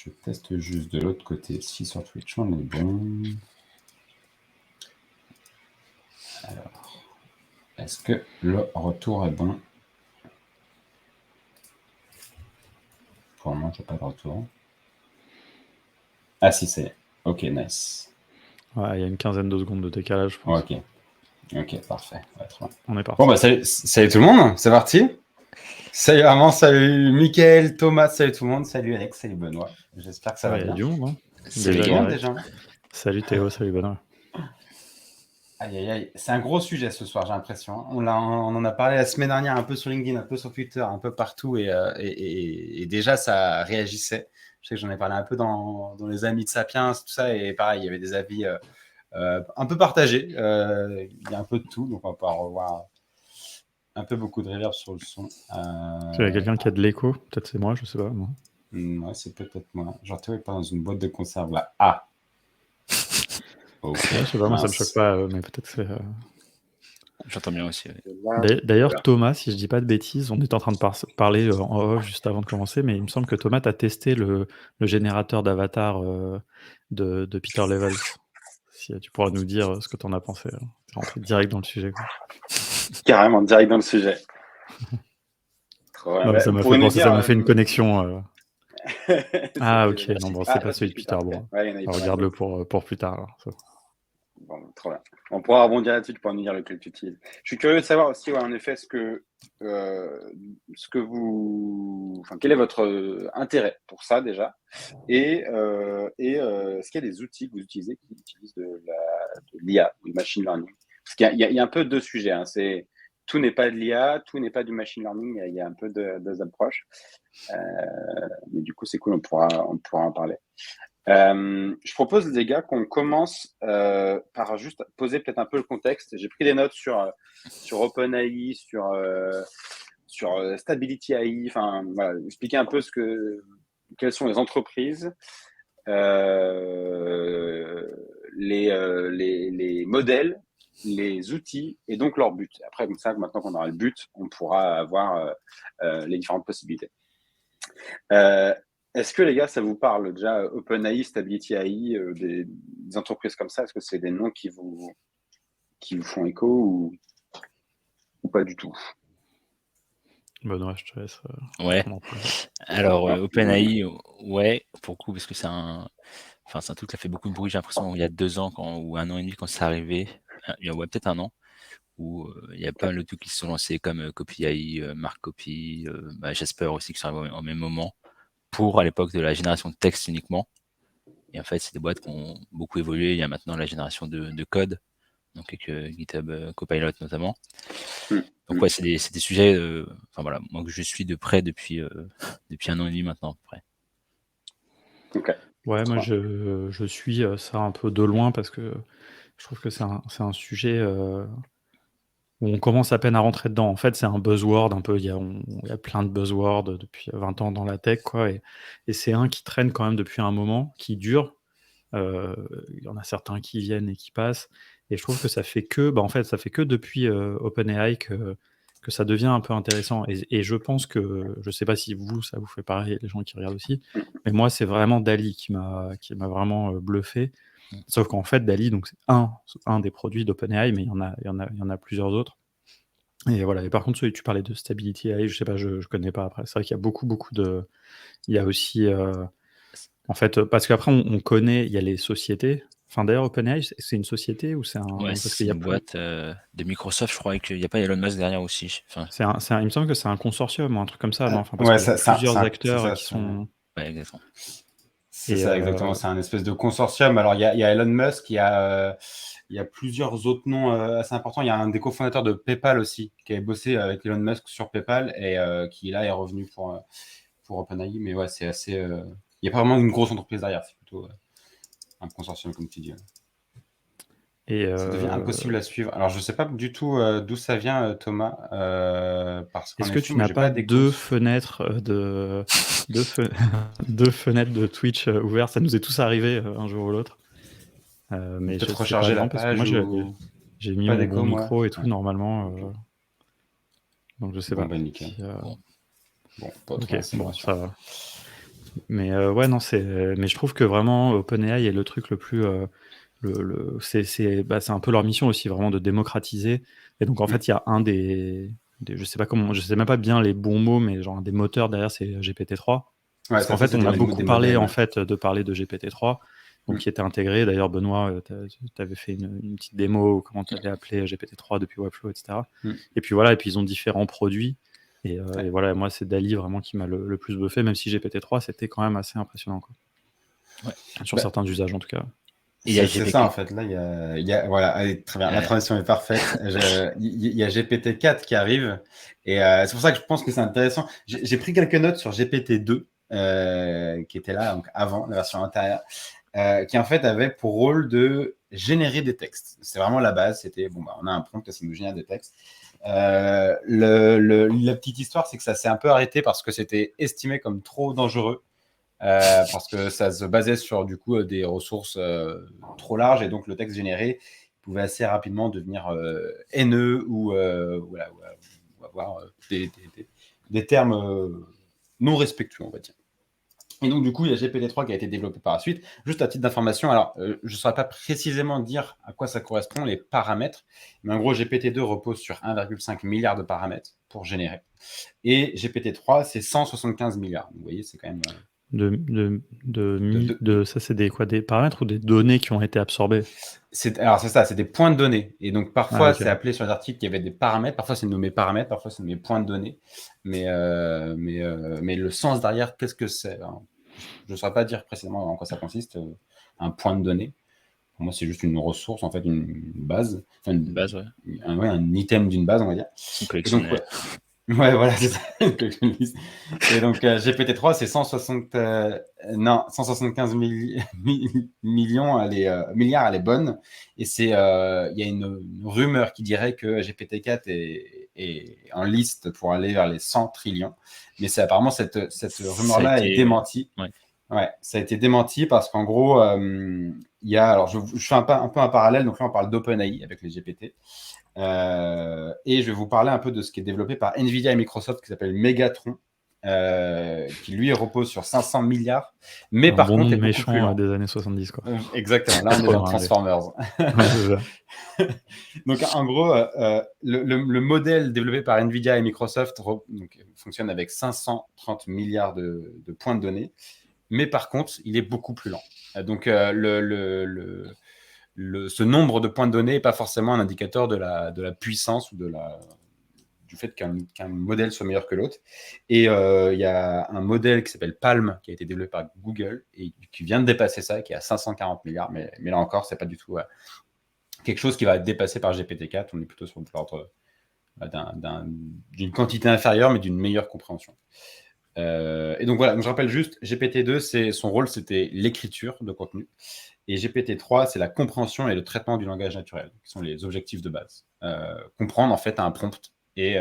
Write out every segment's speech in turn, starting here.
Je teste juste de l'autre côté si sur Twitch on est bon. Alors, est-ce que le retour est bon? Pour le moment, j'ai pas de retour. Ah si, c'est ok, nice. Ouais, il y a une quinzaine de secondes de décalage, je pense. Ok, parfait. Ouais, très bien. On est parti. Bon, bah salut tout le monde, c'est parti. Salut Armand, salut Mickaël, Thomas, salut tout le monde, salut Alex, salut Benoît. J'espère que ça va Il y a bien. du monde, hein. Salut Déjà, tout le monde direct. déjà. Salut Théo, salut Benoît. Aïe, aïe, aïe. C'est un gros sujet ce soir, j'ai l'impression. On en a parlé la semaine dernière, un peu sur LinkedIn, un peu sur Twitter, un peu partout, et déjà ça réagissait. Je sais que j'en ai parlé un peu dans les amis de Sapiens, tout ça, et pareil, il y avait des avis un peu partagés. Il y a un peu de tout, donc on va pouvoir revoir un peu beaucoup de reverb sur le son. Il y a quelqu'un qui a de l'écho, peut-être c'est moi, je sais pas. Moi. Ouais, c'est peut-être moi. Genre, tu vois, pas dans une boîte de conserve là. Ah! Ok, Ouais, je sais pas, moi ça me choque pas, mais peut-être que c'est. J'entends bien aussi. Ouais. D'ailleurs, Thomas, si je dis pas de bêtises, on était en train de parler en off juste avant de commencer, mais il me semble que Thomas a testé le générateur d'avatar de Peter Levels. Si tu pourras nous dire ce que tu en as pensé. T'es rentré direct dans le sujet. Quoi. Carrément, direct dans le sujet. Non, ça m'a fait penser, ça m'a fait une connexion. Ah ok, non, bon, c'est pas celui de Peter. Bon, regarde-le pour plus tard. Alors, bon, trop bien. On pourra rebondir là-dessus, tu pourras nous dire lequel tu utilises. Je suis curieux de savoir aussi, en effet, quel est votre intérêt pour ça déjà, et est-ce qu'il y a des outils que vous utilisez qui utilisent de l'IA, du machine learning? Parce qu'il y a un peu deux sujets. Hein. Tout n'est pas de l'IA, tout n'est pas du machine learning. Il y a un peu deux approches. Mais du coup, c'est cool, on pourra en parler. Je propose, les gars, qu'on commence par juste poser peut-être un peu le contexte. J'ai pris des notes sur OpenAI, sur Stability AI, enfin, voilà, expliquer un peu quelles sont les entreprises, les modèles, les outils et donc leur but. Après, comme ça, maintenant qu'on aura le but, on pourra avoir les différentes possibilités. Est-ce que, les gars, ça vous parle déjà, OpenAI, Stability AI, des entreprises comme ça? Est-ce que c'est des noms qui vous font écho ou pas du tout? Benoît, je te laisse. Ouais. Alors, OpenAI, ouais, pour le coup, parce que c'est un truc qui a fait beaucoup de bruit, j'ai l'impression, il y a 2 ans ou 1 an et demi quand c'est arrivé, il y a peut-être 1 an, où il y a pas mal de trucs qui se sont lancés comme CopyAI, MarkCopy, Jasper aussi qui sont arrivés au même moment, pour à l'époque de la génération de texte uniquement. Et en fait, c'est des boîtes qui ont beaucoup évolué. Il y a maintenant la génération de code, donc avec GitHub Copilot notamment. Donc ouais, c'est des sujets, voilà, moi que je suis de près depuis 1 an et demi maintenant à peu près. Ok. Ouais, moi je suis ça un peu de loin parce que je trouve que c'est un sujet où on commence à peine à rentrer dedans. En fait, c'est un buzzword un peu. Il y a plein de buzzwords depuis 20 ans dans la tech, quoi. Et c'est un qui traîne quand même depuis un moment, qui dure. Il y en a certains qui viennent et qui passent. Et je trouve que ça fait que depuis OpenAI que ça devient un peu intéressant. Et je pense que, je sais pas si ça vous fait pareil, les gens qui regardent aussi, mais moi, c'est vraiment DALL-E qui m'a vraiment bluffé. Sauf qu'en fait, DALL-E, donc c'est un des produits d'OpenAI, mais il y en a plusieurs autres. Et voilà. Et par contre, celui que tu parlais de Stability AI, je sais pas, je connais pas après. C'est vrai qu'il y a beaucoup de. Il y a aussi. En fait, parce qu'après, on connaît, il y a les sociétés. Enfin, d'ailleurs, OpenAI, c'est une société ou c'est un. Ouais, c'est une boîte de Microsoft, je crois qu'il n'y a pas Elon Musk derrière aussi. Enfin... il me semble que c'est un consortium ou un truc comme ça, non? Enfin, parce qu'il y a plusieurs acteurs qui sont. Ouais, exactement. C'est ça, exactement. C'est un espèce de consortium. Alors, il y a Elon Musk, il y a plusieurs autres noms assez importants. Il y a un des cofondateurs de PayPal aussi, qui avait bossé avec Elon Musk sur PayPal et qui, là, est revenu pour OpenAI. Mais ouais, c'est assez... Il n'y a pas vraiment une grosse entreprise derrière. C'est plutôt un consortium, comme tu dis. Et ça devient impossible à suivre. Alors, je ne sais pas du tout d'où ça vient, Thomas. Parce est-ce que tu n'as pas deux fenêtres deux fenêtres de Twitch ouvertes? Ça nous est tous arrivé un jour ou l'autre. Mais peut-être recharger la page. Parce que moi, j'ai mis mon bon micro et tout, normalement. Donc, je sais pas. Nickel. Bon, pas trop, bon, ça va. Mais ouais, non, mais je trouve que vraiment OpenAI est le truc le plus. C'est un peu leur mission aussi, vraiment de démocratiser. Et donc en fait, il y a un je sais pas comment, je sais même pas bien les bons mots, mais genre un des moteurs derrière, c'est GPT-3. Ouais, Parce qu'en fait, c'est on a des beaucoup des parlé modèles. en fait de parler de GPT-3, donc Mm. qui était intégré. D'ailleurs, Benoît, tu avais fait une petite démo, comment tu avais appelé GPT-3 depuis Webflow, etc. Mm. Et puis voilà, et puis ils ont différents produits. Et Ouais. voilà, moi, c'est Dali vraiment qui m'a le plus bluffé, même si GPT-3, c'était quand même assez impressionnant, quoi. Ouais. Sur Bah, certains usages, en tout cas. Et il y a c'est ça en GPT. fait. Là, voilà, allez, très bien. La transition est parfaite. Il y a GPT-4 qui arrive. Et c'est pour ça que je pense que c'est intéressant. J'ai pris quelques notes sur GPT-2, qui était là donc avant, la version intérieure, qui en fait avait pour rôle de générer des textes. C'est vraiment la base. C'était, bon, bah, on a un prompt, ça nous génère des textes. La petite histoire, c'est que ça s'est un peu arrêté parce que c'était estimé comme trop dangereux. Parce que ça se basait sur du coup des ressources trop larges et donc le texte généré pouvait assez rapidement devenir haineux ou voilà, ou avoir des termes non respectueux, on va dire. Et donc, du coup, il y a GPT-3 qui a été développé par la suite. Juste à titre d'information, alors, je ne saurais pas précisément dire à quoi ça correspond, les paramètres, mais en gros, GPT-2 repose sur 1,5 milliard de paramètres pour générer. Et GPT-3, c'est 175 milliards. Vous voyez, c'est quand même... Ça, c'est des paramètres ou des données qui ont été absorbées? Alors, c'est ça, c'est des points de données. Et donc, parfois, ok. c'est appelé sur les articles qu'il y avait des paramètres. Parfois, c'est nommé paramètres. Parfois, c'est nommé points de données. Mais le sens derrière, qu'est-ce que c'est? Je ne saurais pas dire précisément en quoi ça consiste, un point de données. Pour moi, c'est juste une ressource, en fait, une base. Enfin, Une base, ouais. Un item d'une base, on va dire. Une collection. Donc, ouais, voilà, c'est ça. Et donc, GPT-3, c'est 175 millions, milliards, elle est bonne. Et il y a une rumeur qui dirait que GPT-4 est en liste pour aller vers les 100 trillions. Mais c'est apparemment cette rumeur-là est démentie. Ouais. Ouais, ça a été démenti parce qu'en gros, il y a. Alors, je fais un peu un parallèle. Donc là, on parle d'OpenAI avec les GPT. Et je vais vous parler un peu de ce qui est développé par Nvidia et Microsoft qui s'appelle Megatron, qui lui repose sur 500 milliards, mais Un par bon contre nom est de beaucoup plus méchant lent. des années 70, quoi. Exactement, là on est dans Transformers. Ouais, c'est ça. Donc en gros, le modèle développé par Nvidia et Microsoft fonctionne avec 530 milliards de points de données, mais par contre il est beaucoup plus lent. Donc ce nombre de points de données n'est pas forcément un indicateur de la puissance ou du fait qu'un modèle soit meilleur que l'autre. Et il y a un modèle qui s'appelle Palm, qui a été développé par Google et qui vient de dépasser ça, qui est à 540 milliards. Mais là encore, c'est pas du tout quelque chose qui va être dépassé par GPT-4. On est plutôt sur l'ordre d'une quantité inférieure, mais d'une meilleure compréhension. Et donc voilà, je rappelle juste, GPT-2, son rôle, c'était l'écriture de contenu. Et GPT-3, c'est la compréhension et le traitement du langage naturel, qui sont les objectifs de base. Comprendre, en fait, un prompt et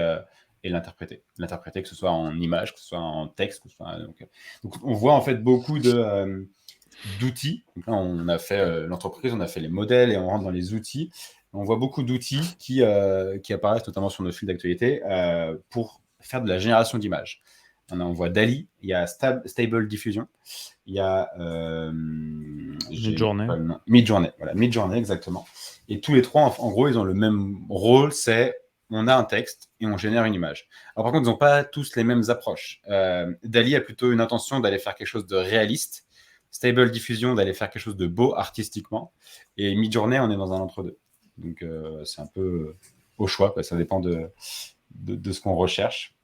l'interpréter. L'interpréter, que ce soit en image, que ce soit en texte. Donc on voit, en fait, beaucoup d'outils. Donc là, on a fait l'entreprise, on a fait les modèles et on rentre dans les outils. On voit beaucoup d'outils qui apparaissent, notamment sur nos fils d'actualité, pour faire de la génération d'images. On voit Dali, il y a Stable Diffusion, il y a Midjourney, voilà, Midjourney, exactement. Et tous les trois, en gros, ils ont le même rôle, c'est on a un texte et on génère une image. Alors par contre, ils n'ont pas tous les mêmes approches. Dali a plutôt une intention d'aller faire quelque chose de réaliste, Stable Diffusion d'aller faire quelque chose de beau artistiquement, et Midjourney, on est dans un entre-deux. Donc c'est un peu au choix, quoi. Ça dépend de ce qu'on recherche.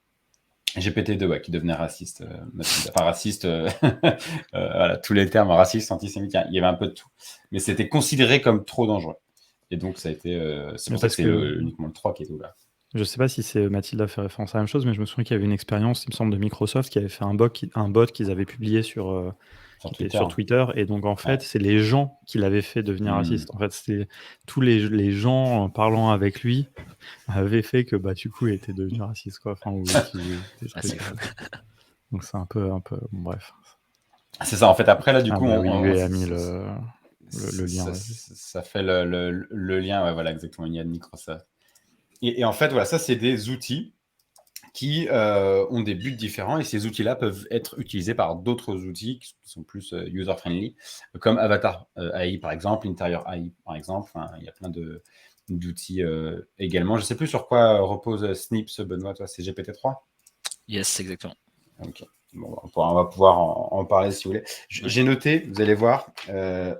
GPT-2, qui devenait raciste, enfin raciste, voilà, tous les termes racistes, antisémites, il y avait un peu de tout. Mais c'était considéré comme trop dangereux. Et donc, ça a été. C'est pour ça que c'est uniquement le 3 qui est ouvert. Je ne sais pas si c'est Mathilde a fait référence à la même chose, mais je me souviens qu'il y avait une expérience, il me semble, de Microsoft qui avait fait un bot qu'ils avaient publié sur Twitter. Et donc, en fait, c'est les gens qui l'avaient fait devenir raciste. En fait, c'était tous les gens parlant avec lui avaient fait que, du coup, il était devenu raciste, quoi. Enfin, donc, c'est un peu bref. C'est ça, en fait. Après, là, du coup, on lui a mis le lien. Ça fait le lien, ouais, voilà, exactement. Il y a de Microsoft. Et en fait, voilà, ça, c'est des outils qui ont des buts différents et ces outils-là peuvent être utilisés par d'autres outils qui sont plus user-friendly, comme Avatar AI par exemple, Interior AI par exemple. Enfin, il y a plein d'outils également. Je ne sais plus sur quoi repose Snips, Benoît, toi, c'est GPT-3 ? Yes, exactement. Ok. Bon, on va pouvoir en parler si vous voulez. Ouais. J'ai noté, vous allez voir,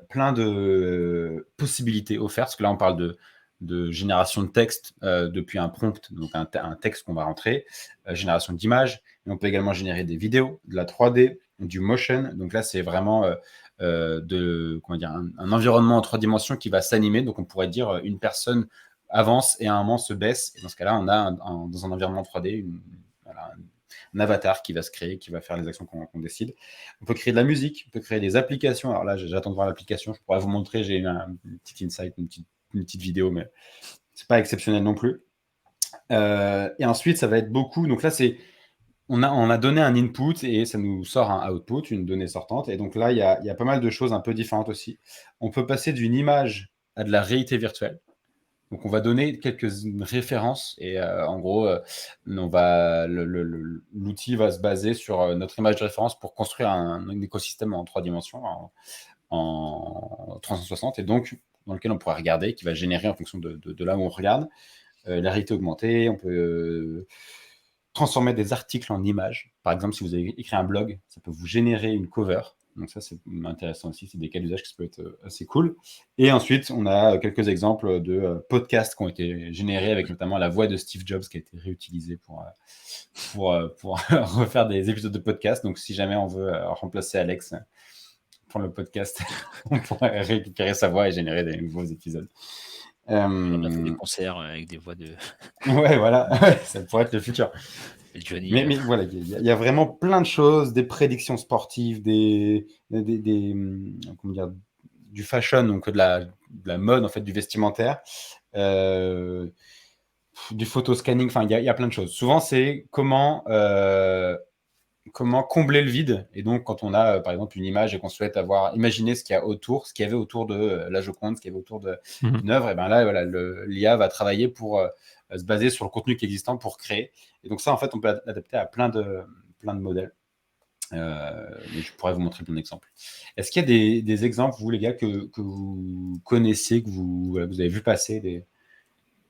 plein de possibilités offertes, parce que là on parle de génération de texte depuis un prompt, donc un texte qu'on va rentrer, génération d'images, mais on peut également générer des vidéos, de la 3D, du motion. Donc là c'est vraiment comment dire, un environnement en 3 dimensions qui va s'animer. Donc on pourrait dire une personne avance et à un moment se baisse. Et dans ce cas-là, on a dans un environnement 3D voilà, un avatar qui va se créer, qui va faire les actions qu'on décide. On peut créer de la musique, on peut créer des applications. Alors là, j'attends de voir l'application. Je pourrais vous montrer. J'ai eu un petit insight, une petite vidéo, mais c'est pas exceptionnel non plus. Et ensuite, ça va être beaucoup. Donc là, on a donné un input et ça nous sort un output, une donnée sortante. Et donc là, il y a pas mal de choses un peu différentes aussi. On peut passer d'une image à de la réalité virtuelle. Donc, on va donner quelques références et en gros, l'outil va se baser sur notre image de référence pour construire un écosystème en 3 dimensions, en 360, et donc dans lequel on pourra regarder, qui va générer en fonction de là où on regarde. La réalité augmentée, on peut transformer des articles en images. Par exemple, si vous avez écrit un blog, ça peut vous générer une cover. Donc ça, c'est intéressant aussi. C'est des cas d'usage qui peuvent être assez cool. Et ensuite, on a quelques exemples de podcasts qui ont été générés avec notamment la voix de Steve Jobs qui a été réutilisée pour refaire des épisodes de podcast. Donc si jamais on veut remplacer Alex pour le podcast, on pourrait récupérer sa voix et générer des nouveaux épisodes. On a fait des concerts avec des voix de Ouais, voilà, ça pourrait être le futur. Johnny. Mais voilà, il y a vraiment plein de choses, des prédictions sportives, comment dire, du fashion, donc de la mode, en fait, du vestimentaire, du photo-scanning, enfin, il y a plein de choses. Souvent, c'est comment combler le vide. Et donc, quand on a, par exemple, une image et qu'on souhaite imaginer ce qu'il y avait autour de la Joconde, ce qu'il y avait autour d'une œuvre, et bien là, voilà, l'IA va travailler pour se baser sur le contenu qui est existant pour créer. Et donc ça, en fait, on peut l'adapter à plein de modèles. Mais je pourrais vous montrer plein d'exemples. Est-ce qu'il y a des exemples, vous, les gars, que vous connaissez, que vous avez vu passer,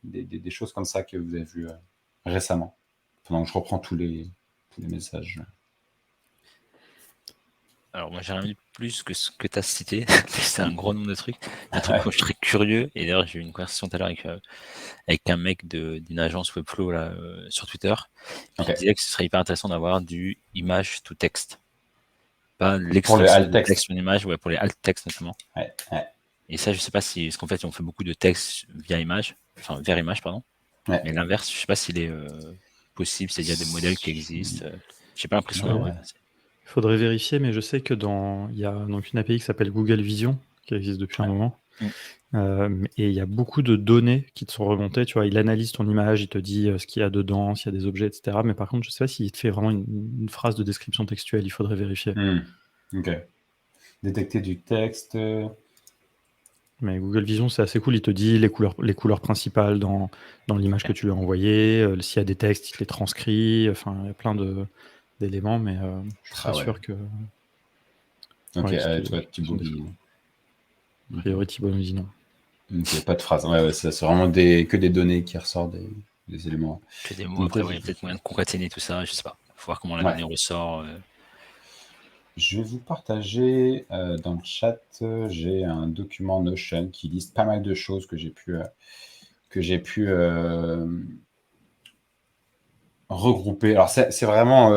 des choses comme ça que vous avez vues récemment, pendant que je reprends tous les messages? Alors moi j'ai rien vu de plus que ce que tu as cité, c'est un gros nombre de trucs. Un truc où je serais curieux, et d'ailleurs j'ai eu une conversation tout à l'heure avec un mec d'une agence Webflow là, sur Twitter, qui disait que ce serait hyper intéressant d'avoir du image to text. Pas l'extension de texte sur une image, ouais, pour les alt text notamment. Ouais. Et ça je sais pas si, parce qu'en fait on fait beaucoup de texte vers image, pardon. Ouais. Mais l'inverse, je sais pas s'il est possible, c'est-à-dire des modèles qui existent. J'ai pas l'impression d'avoir. Il faudrait vérifier, mais je sais que il y a donc une API qui s'appelle Google Vision, qui existe depuis un moment. Et il y a beaucoup de données qui te sont remontées. Tu vois, il analyse ton image, il te dit ce qu'il y a dedans, s'il y a des objets, etc. Mais par contre, je ne sais pas s'il te fait vraiment une phrase de description textuelle. Il faudrait vérifier. Ok. Détecter du texte. Mais Google Vision, c'est assez cool. Il te dit les couleurs principales dans l'image que tu lui as envoyée. S'il y a des textes, il te les transcrit. Enfin, il y a plein d'éléments, mais je suis pas sûr que... Ok, toi, Thibaut. A priori, Thibaut nous dit non. Ok, pas de phrase. Ouais, c'est vraiment que des données qui ressortent, des éléments. Que des mots. Après, il y a peut-être moyen de concaténer tout ça, je sais pas. Faut voir comment la donnée ressort. Je vais vous partager dans le chat, j'ai un document Notion qui liste pas mal de choses que j'ai pu regrouper. Alors, c'est vraiment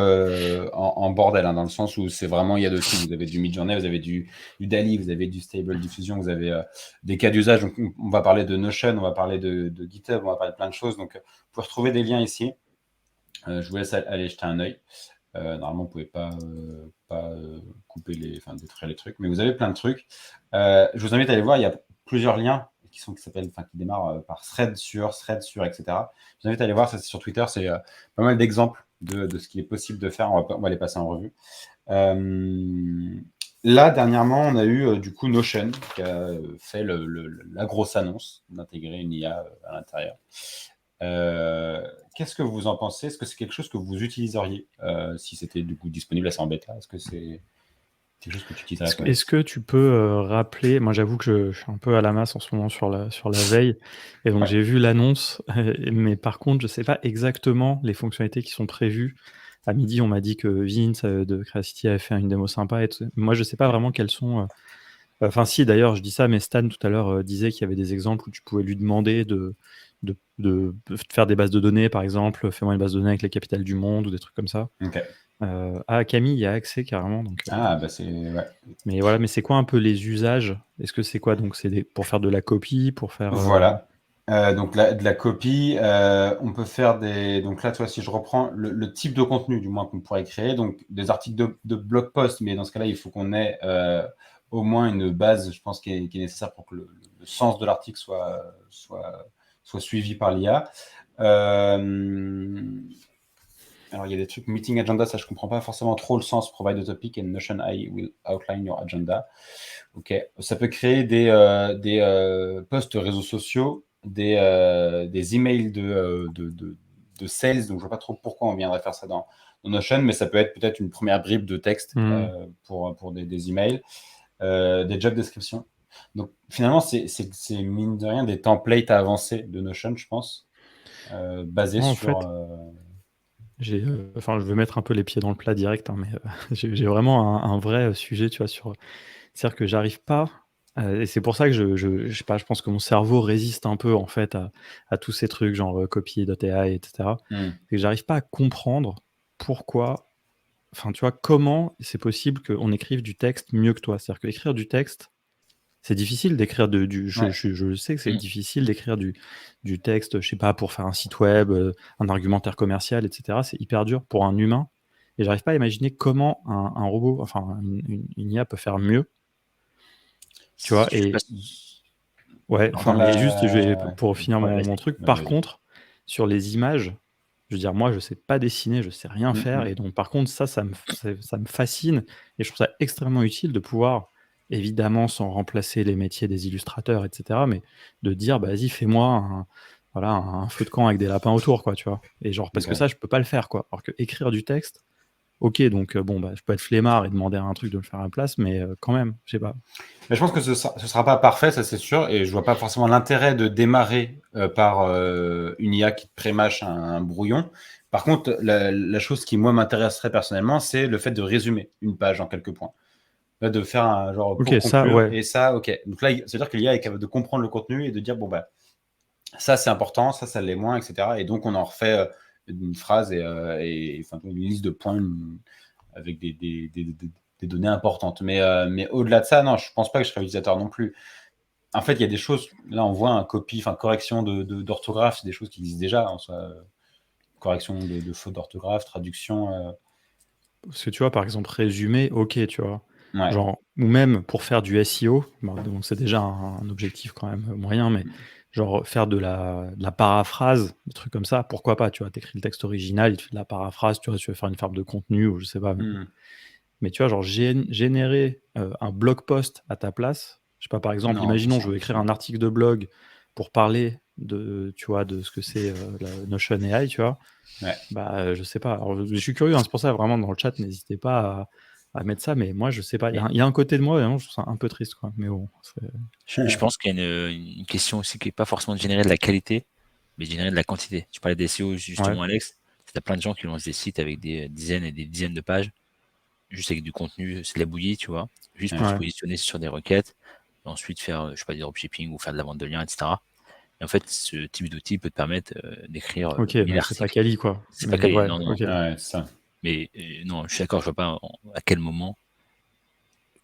en bordel, dans le sens où c'est vraiment, il y a de tout. Vous avez du Midjourney, vous avez du DALL-E, vous avez du Stable Diffusion, vous avez des cas d'usage. Donc, on va parler de Notion, on va parler de GitHub, on va parler de plein de choses. Donc, vous pouvez retrouver des liens ici. Je vous laisse aller jeter un œil. Normalement, vous pouvez pas couper détruire les trucs, mais vous avez plein de trucs. Je vous invite à aller voir, il y a plusieurs liens qui démarrent par thread sur, etc. Je vous invite à aller voir, ça c'est sur Twitter, c'est pas mal d'exemples de ce qui est possible de faire. On va les passer en revue. Là, dernièrement, on a eu du coup Notion qui a fait la grosse annonce d'intégrer une IA à l'intérieur. Qu'est-ce que vous en pensez? Est-ce que c'est quelque chose que vous utiliseriez si c'était du coup disponible assez en bêta? Est-ce que c'est quelque chose que tu utiliserais toi? Est-ce que tu peux rappeler, moi j'avoue que je suis un peu à la masse en ce moment sur la veille, et donc Ouais. j'ai vu l'annonce, mais par contre je sais pas exactement les fonctionnalités qui sont prévues. À midi, on m'a dit que Vince de Creacity avait fait une démo sympa, et moi je sais pas vraiment quels sont. Enfin, si, d'ailleurs, je dis ça, mais Stan tout à l'heure disait qu'il y avait des exemples où tu pouvais lui demander de faire des bases de données, par exemple, fais-moi une base de données avec les capitales du monde ou des trucs comme ça. Ok. Camille, il y a accès carrément. Donc, Ah, bah c'est. Ouais. mais voilà, mais c'est quoi un peu les usages? Est-ce que c'est quoi? Donc, pour faire de la copie, pour faire. Voilà. Donc de la copie, on peut faire des. Donc là, toi, si je reprends le type de contenu, du moins qu'on pourrait créer, donc des articles de blog post, mais dans ce cas-là, il faut qu'on ait au moins une base, je pense, qui est nécessaire pour que le sens de l'article soit suivi par l'IA. Alors, il y a des trucs, meeting agenda, ça, je comprends pas forcément trop le sens. Provide a topic and Notion AI will outline your agenda. Ok. Ça peut créer des posts réseaux sociaux, des emails de sales. Donc, je vois pas trop pourquoi on viendrait faire ça dans Notion, mais ça peut être peut-être une première bribe de texte pour des emails, des job descriptions. Donc, finalement, c'est mine de rien des templates à avancer de Notion, je pense, basés Moi, en sur. fait, enfin, je veux mettre un peu les pieds dans le plat direct, hein, mais j'ai vraiment un vrai sujet, tu vois, c'est-à-dire que j'arrive pas, et c'est pour ça que je sais pas, je pense que mon cerveau résiste un peu en fait à tous ces trucs genre copy.ai, etc. Et j'arrive pas à comprendre pourquoi, enfin, tu vois, comment c'est possible qu'on écrive du texte mieux que toi. C'est-à-dire qu'écrire du texte, c'est difficile d'écrire Ouais. je sais que c'est difficile d'écrire du texte, je sais pas, pour faire un site web, un argumentaire commercial, etc. C'est hyper dur pour un humain, et j'arrive pas à imaginer comment un robot, enfin une IA peut faire mieux, tu vois. Je sais Et pas ouais, Dans enfin, et juste, la. pour finir Ouais, mon vas-y. truc, Ouais, par vas-y. contre, sur les images, je veux dire, moi, je sais pas dessiner, je sais rien faire, et donc, par contre, ça me fascine, et je trouve ça extrêmement utile de pouvoir, évidemment, sans remplacer les métiers des illustrateurs, etc., mais de dire, bah, vas-y, fais-moi voilà, un feu de camp avec des lapins autour, quoi, tu vois. Et genre, parce que Ok. ça, je peux pas le faire, quoi. Alors que écrire du texte, ok, donc, bon, bah, je peux être flemmard et demander à un truc de le faire à la place, mais quand même, je sais pas. Mais je pense que ce sera pas parfait, ça c'est sûr, et je vois pas forcément l'intérêt de démarrer par une IA qui te prémâche un brouillon. Par contre, la chose qui moi m'intéresserait personnellement, c'est le fait de résumer une page en quelques points. Là, de faire un genre Ok, pour ça, conclure, ouais. et ça, ok. Donc là, c'est-à-dire que l'IA est capable de comprendre le contenu et de dire, bon, bah, ça c'est important, ça l'est moins, etc. Et donc on en refait une phrase et enfin, une liste de points avec des données importantes. Mais au-delà de ça, non, je pense pas que je serais utilisateur non plus. En fait, il y a des choses, là on voit un copie, enfin correction d'orthographe, c'est des choses qui existent déjà, en soi, correction de fautes d'orthographe, traduction. Parce que tu vois, par exemple, résumer, ok, tu vois. Ouais. Genre, ou même pour faire du SEO, bon, donc c'est déjà un objectif quand même moyen, mais genre faire de la paraphrase, des trucs comme ça, pourquoi pas, tu vois, t'écris le texte original, il te fait de la paraphrase, tu vois, tu veux faire une forme de contenu, ou je sais pas. Mais tu vois, genre générer un blog post à ta place, je sais pas, par exemple, Non, ça, imaginons, c'est je veux écrire un impossible. article de blog pour parler tu vois, de ce que c'est la Notion AI, tu vois. Ouais. Bah, je sais pas. Alors, je suis curieux, hein, c'est pour ça, vraiment, dans le chat, n'hésitez pas à mettre ça, mais moi, je sais pas. Il y a un côté de moi, vraiment, je trouve ça un peu triste, quoi. Mais bon, Je pense qu'il y a une question aussi qui est pas forcément de générer de la qualité, mais de générer de la quantité. Tu parlais des SEO ouais. justement, Alex. T'as plein de gens qui lancent des sites avec des dizaines et des dizaines de pages, juste avec du contenu, c'est de la bouillie, tu vois, juste pour se Ouais. positionner sur des requêtes, et ensuite faire, je sais pas, du dropshipping ou faire de la vente de liens, etc. Et en fait, ce type d'outil peut te permettre d'écrire Ok, 1000 mais c'est pas articles. quali, quoi. C'est pas Mais quali, ouais, non, non, non. ok. Ouais, c'est ça. Mais non, je suis d'accord, je vois pas à quel moment,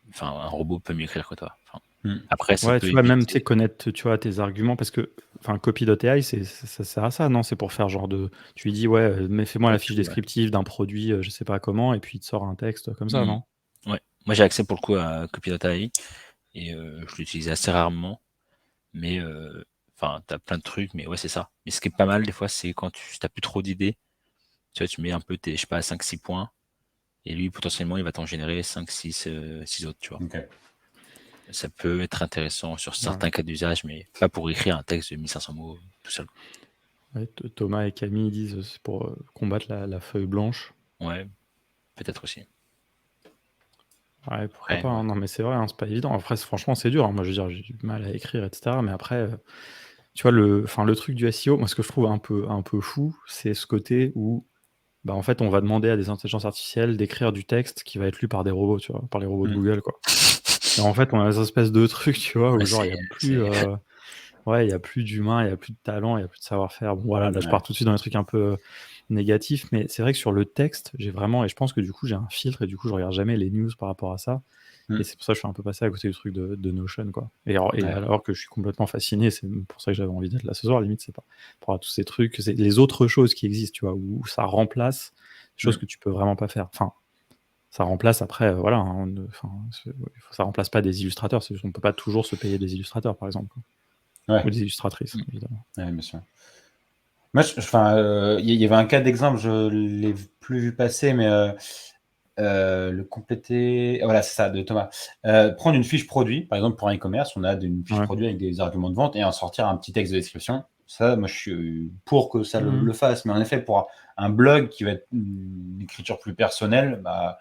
enfin, un robot peut mieux écrire que toi. Enfin, après, ça Ouais, peut tu vois, même, tu sais, éviter. connaître, tu vois, tes arguments, parce que, enfin, copy.ai, ça sert à ça, non? C'est pour faire genre tu lui dis, ouais, mais fais-moi Ouais, la fiche tout, ouais. descriptive d'un produit, je sais pas comment, et puis il te sort un texte comme ça, non? Ouais. Moi, j'ai accès pour le coup à Copilot.ai et je l'utilise assez rarement, mais enfin, t'as plein de trucs, mais ouais, c'est ça. Mais ce qui est pas mal des fois, c'est quand tu t'as plus trop d'idées, tu vois, tu mets un peu tes, je sais pas, 5-6 points, et lui, potentiellement, il va t'en générer 5-6 autres, tu vois. Ok. Ça peut être intéressant sur Ouais. certains cas d'usage, mais pas pour écrire un texte de 1500 mots tout seul. Ouais, Thomas et Camille disent c'est pour combattre la feuille blanche. Ouais, peut-être aussi. Ouais, pourquoi Ouais, pas, hein. Non, mais c'est vrai, hein, c'est pas évident. Après, franchement, c'est dur, hein. Moi, je veux dire, j'ai du mal à écrire, etc. Mais après, tu vois, le truc du SEO, moi, ce que je trouve un peu fou, c'est ce côté où, bah, en fait, on va demander à des intelligences artificielles d'écrire du texte qui va être lu par des robots, tu vois, par les robots de Mm. Google, quoi. Et en fait, on a des espèces de trucs, tu vois, où Ouais, genre, il y a plus, ouais, il y a plus d'humain, il y a plus de talent, il y a plus de savoir-faire. Bon, voilà, là, je Ouais. pars tout de suite dans les trucs un peu négatifs, mais c'est vrai que sur le texte, j'ai vraiment, et je pense que du coup, j'ai un filtre, et du coup, je regarde jamais les news par rapport à ça. Mm. Et c'est pour ça que je suis un peu passé à côté du truc de Notion, quoi. Et alors, Ouais. alors que je suis complètement fasciné, c'est pour ça que j'avais envie d'être là ce soir, limite, c'est pas pour avoir tous ces trucs, c'est les autres choses qui existent, tu vois, où ça remplace des choses Mm. que tu peux vraiment pas faire. Enfin, ça remplace après, voilà, hein, ça remplace pas des illustrateurs, c'est juste on peut pas toujours se payer des illustrateurs, par exemple, quoi. Ou Ouais. des illustratrices, Mm. évidemment. Ouais, bien sûr. Moi, il y avait un cas d'exemple, je l'ai plus vu passer, mais le compléter. Voilà, c'est ça, de Thomas. Prendre une fiche produit, par exemple pour un e-commerce, on a une fiche Ouais. produit avec des arguments de vente et en sortir un petit texte de description. Ça, moi, je suis pour que ça Mhm. le fasse. Mais en effet, pour un blog qui va être une écriture plus personnelle, bah,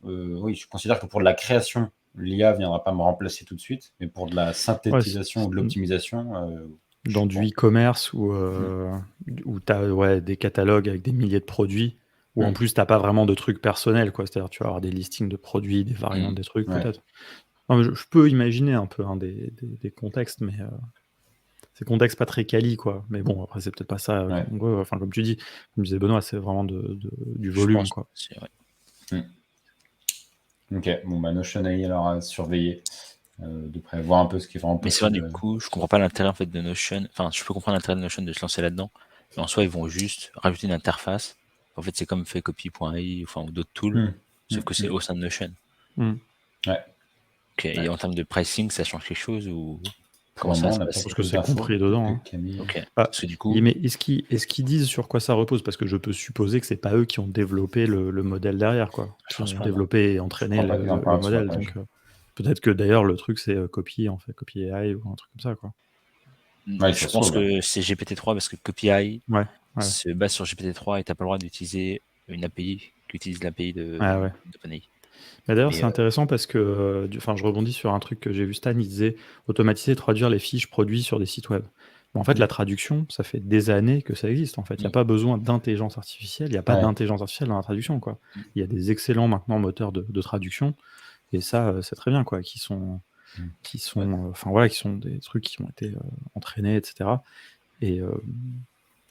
oui, je considère que pour de la création, l'IA ne viendra pas me remplacer tout de suite. Mais pour de la Ouais, synthétisation ou de l'optimisation, je dans suis du pour. e-commerce où tu as des catalogues avec des milliers de produits, où en Mm. plus tu n'as pas vraiment de trucs personnels, quoi. C'est-à-dire tu vas avoir des listings de produits, des variantes, des trucs, Ouais. peut-être. Non, mais je peux imaginer un peu, hein, des contextes, mais ces contextes pas très quali, quoi. Mais bon, après, c'est peut-être pas ça Ouais. qu'on veut. Enfin, comme tu dis, comme disait Benoît, c'est vraiment du je volume, pense. quoi. Ouais. Ok, bon, bah, Notion AI, alors à surveiller de près, voir un peu ce qui est vraiment Mais c'est vrai, du possible. coup, je comprends pas l'intérêt en fait de Notion. Enfin, je peux comprendre l'intérêt de Notion de se lancer là-dedans, mais en soi, ils vont juste rajouter une interface. En fait, c'est comme fait copy.ai, enfin, ou d'autres tools, sauf que c'est au sein de Notion. Mm. Ouais, Ok, et en termes de pricing, ça change quelque chose ou pour comment le ça va moment, on se n'a Je pas passer? pense que plus c'est d'infos. compris Peut-être dedans, que hein. Camille. Ok, Ah, parce que du coup, mais est-ce qu'ils disent sur quoi ça repose? Parce que je peux supposer que c'est pas eux qui ont développé le modèle derrière, quoi. je Qui pense ont pas, non. développé et Je entraîné crois pas qu'ils en le parlent sur la modèle. page. Donc peut-être que d'ailleurs le truc c'est copier en fait, copier AI ou un truc comme ça, quoi. Ouais, Je ça se pense trouve. que c'est GPT-3 parce que CopyEye Ouais, ouais, se base sur GPT-3 et t'as pas le droit d'utiliser une API qui utilise l'API ouais, ouais. d'OpenAI. Mais d'ailleurs, Mais c'est intéressant parce que, enfin, je rebondis sur un truc que j'ai vu Stan, il disait automatiser, traduire les fiches produits sur des sites web. Mais en fait, la traduction, ça fait des années que ça existe. En fait, il n'y a pas besoin d'intelligence artificielle, il n'y a pas Ouais. d'intelligence artificielle dans la traduction, quoi. Il y a des excellents maintenant moteurs de traduction, et ça, c'est très bien, quoi, enfin voilà, qui sont des trucs qui ont été entraînés, etc. Et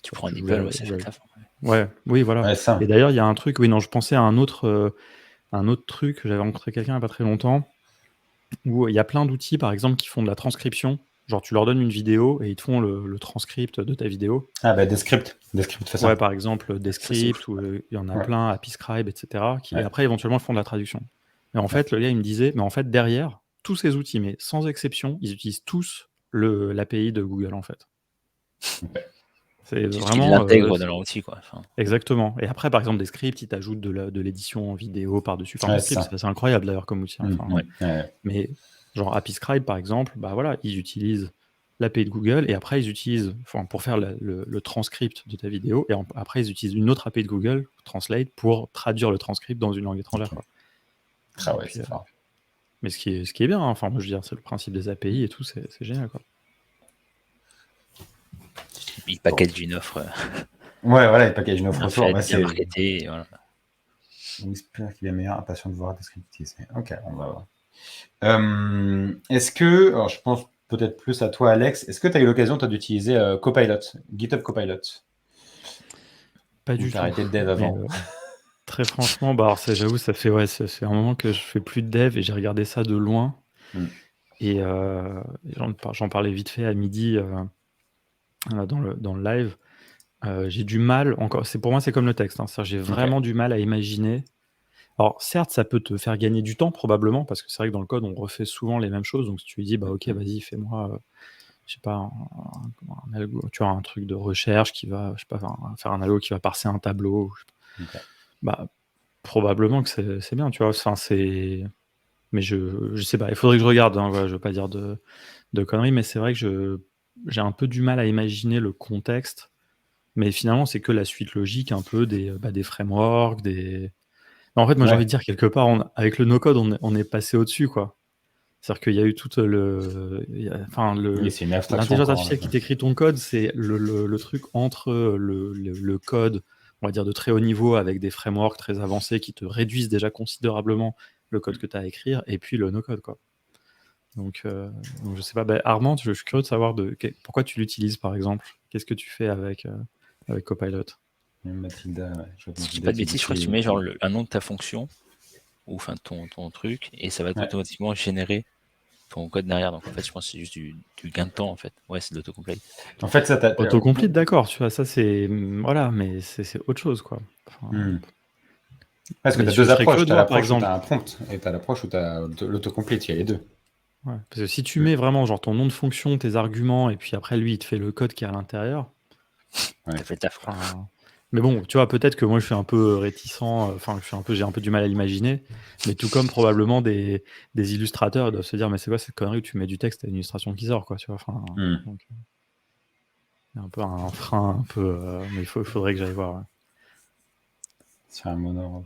tu prends un je DeepL, voulais, ouais, ça fait le taf. ouais, oui, voilà. Ouais, ça. Et d'ailleurs, il y a un truc, oui, non, je pensais à un autre truc. J'avais rencontré quelqu'un il n'y a pas très longtemps où il y a plein d'outils, par exemple, qui font de la transcription. Genre, tu leur donnes une vidéo et ils te font le transcript de ta vidéo. Ah, bah, Descript. Descript fait Ouais, ça. par exemple, Ça, c'est ouf. Descript, ou il y en a Ouais. plein, AppyScribe, etc., qui Ouais. après, éventuellement, font de la traduction. Et en fait, le gars, il me disait, mais en fait, derrière, tous ces outils, mais sans exception, ils utilisent tous l'API de Google, en fait. C'est C'est juste qu'ils vraiment... l'intègrent dans leur outil, quoi. Enfin, exactement. Et après, par exemple, Descript, ils t'ajoutent de l'édition en vidéo par-dessus. Enfin, Ouais, c'est Descript, ça. c'est assez incroyable, d'ailleurs, comme outil, hein. Enfin, Ouais. Ouais. mais genre AppyScribe, par exemple, bah voilà, ils utilisent l'API de Google et après ils utilisent, enfin, pour faire le transcript de ta vidéo, et après ils utilisent une autre API de Google, Translate, pour traduire le transcript dans une langue étrangère, Ok. quoi. Ah Et ouais, puis, c'est fort. mais ce qui est bien, hein, enfin, moi je veux dire, c'est le principe des API et tout, c'est génial, quoi. ils packagent une offre Ouais, voilà, il package une offre bien autour. faite, Bah, bien c'est. marketée, et voilà. On espère qu'il est meilleur, impatient de voir Descript. Ok, on va voir. Est-ce que, alors je pense peut-être plus à toi, Alex, est-ce que tu as eu l'occasion, toi, d'utiliser Copilot, GitHub Copilot, Pas ou du t'as tout. arrêté le dev Mais avant? très franchement, bah alors j'avoue, ça fait un moment que je fais plus de dev et j'ai regardé ça de loin. Mm. Et j'en parlais vite fait à midi dans le live. J'ai du mal, encore, pour moi, c'est comme le texte, hein, c'est-à-dire j'ai Ok. vraiment du mal à imaginer. Alors, certes, ça peut te faire gagner du temps, probablement, parce que c'est vrai que dans le code, on refait souvent les mêmes choses. Donc, si tu lui dis, bah, ok, vas-y, fais-moi, je sais pas, un algo, tu vois, un truc de recherche qui va, je sais pas, faire un algo qui va parser un tableau, je sais pas. Ok. Bah, probablement que c'est bien, tu vois. Enfin, mais je sais pas, il faudrait que je regarde, hein, voilà, je veux pas dire de conneries, mais c'est vrai que j'ai un peu du mal à imaginer le contexte mais finalement, c'est que la suite logique un peu des frameworks, Non, en fait, moi, j'ai Ouais. envie de dire quelque part, avec le no-code, on est passé au-dessus, quoi. C'est-à-dire qu'il y a eu toute Oui, c'est une abstraction l'intelligence encore. artificielle qui t'écrit ton code, c'est le truc entre le code, on va dire, de très haut niveau avec des frameworks très avancés qui te réduisent déjà considérablement le code que tu as à écrire, et puis le no-code, quoi. Donc je sais pas, Armand, je suis curieux de savoir pourquoi tu l'utilises, par exemple. Qu'est-ce que tu fais avec Copilot? Mathilda, ouais. Je vois que Si je dis Mathilda pas de qui bêtises, je crois que tu dit mets genre un nom de ta fonction, ou enfin ton truc, et ça va Ouais. automatiquement générer ton code derrière. Donc en fait, je pense que c'est juste du gain de temps en fait. Ouais, c'est de l'autocomplete. En fait, ça t'a. Autocomplete, d'accord, tu vois, ça c'est. Voilà, mais c'est autre chose, quoi. Enfin, Parce que mais tu as je deux serais approches. curieux Tu de as voir, par l'approche où tu exemple. as un prompt et tu as l'approche où tu as l'autocomplete. Il y a les deux. Ouais, parce que si tu mets vraiment genre ton nom de fonction, tes arguments, et puis après lui il te fait le code qui est à l'intérieur. T'as fait le taf. Enfin, mais bon, tu vois, peut-être que moi je suis un peu réticent, enfin j'ai un peu du mal à l'imaginer, mais tout comme probablement des illustrateurs doivent se dire, mais c'est quoi cette connerie où tu mets du texte à une illustration qui sort, quoi, tu vois. Enfin, donc, il y a un peu un frein, un peu, mais il faudrait que j'aille voir. Ouais. Sur un mono.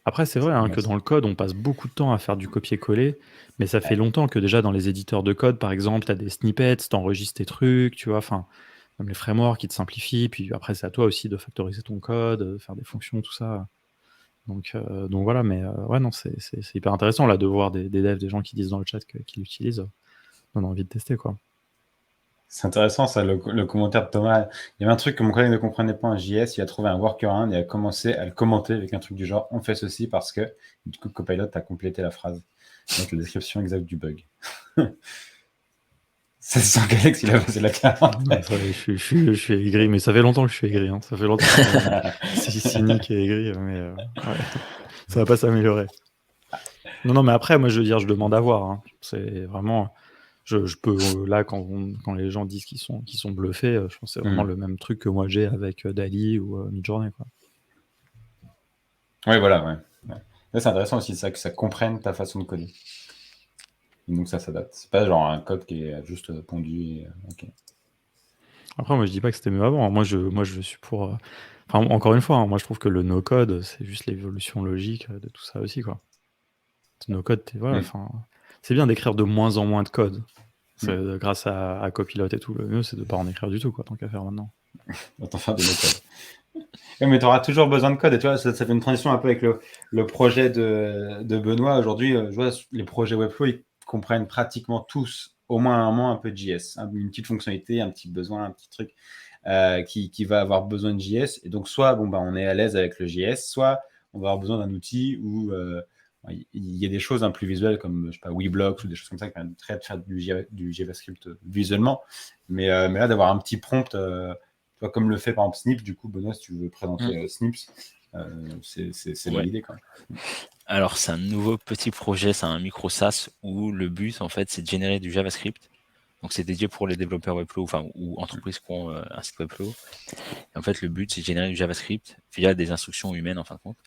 Après, c'est vrai que dans le code, on passe beaucoup de temps à faire du copier-coller, mais ça fait Ouais. longtemps que déjà dans les éditeurs de code, par exemple, tu as des snippets, tu enregistres tes trucs, tu vois, enfin, même les frameworks qui te simplifient, puis après, c'est à toi aussi de factoriser ton code, de faire des fonctions, tout ça. Donc voilà, mais ouais, non, c'est hyper intéressant là de voir des devs, des gens qui disent dans le chat qu'ils l'utilisent. On a envie de tester, quoi. C'est intéressant, ça, le commentaire de Thomas. Il y avait un truc que mon collègue ne comprenait pas en JS, il a trouvé un workaround et a commencé à le commenter avec un truc du genre on fait ceci parce que du coup Copilot a complété la phrase avec la description exacte du bug. C'est sans qu'Alex il a passé la quarantaine. Je suis aigri, mais ça fait longtemps que je suis aigri. Hein. Ça fait longtemps que je suis cynique et aigri, mais ouais. Ça va pas s'améliorer. Non, mais après, moi, je veux dire, je demande à voir. Hein. C'est vraiment. Je peux là quand les gens disent qu'ils sont bluffés, je pense que c'est vraiment le même truc que moi j'ai avec DALL-E ou Midjourney, quoi. Oui, voilà, ouais. Là, c'est intéressant aussi ça que ça comprenne ta façon de coder. Et donc ça s'adapte. C'est pas genre un code qui est juste pondu. Et, okay. Après, moi je dis pas que c'était mieux avant. Moi je suis pour. Enfin, encore une fois, hein, moi je trouve que le no-code, c'est juste l'évolution logique de tout ça aussi, quoi. No-code, voilà, c'est bien d'écrire de moins en moins de code. Grâce à Copilot et tout, le mieux c'est de pas en écrire du tout, quoi, tant qu'à faire maintenant. Autant faire de no-code. Mais tu auras toujours besoin de code. Et tu vois, ça fait une transition un peu avec le projet de Benoît. Aujourd'hui, je vois les projets Webflow, ils comprennent pratiquement tous au moins un moment un peu de JS. Une petite fonctionnalité, un petit besoin, un petit truc qui va avoir besoin de JS. Et donc, soit on est à l'aise avec le JS, soit on va avoir besoin d'un outil où il y a des choses un plus visuelles comme, je sais pas, Weblocks ou des choses comme ça qui permettent de faire du JavaScript visuellement. Mais là, d'avoir un petit prompt... comme le fait par exemple Snips, du coup, Benoît, si tu veux présenter Snips, c'est Ouais. l'idée, quoi. Alors, c'est un nouveau petit projet, c'est un micro SaaS où le but, en fait, c'est de générer du JavaScript. Donc, c'est dédié pour les développeurs Webflow, enfin, ou entreprises qui ont un site Webflow. Et en fait, le but, c'est de générer du JavaScript via des instructions humaines, en fin de compte.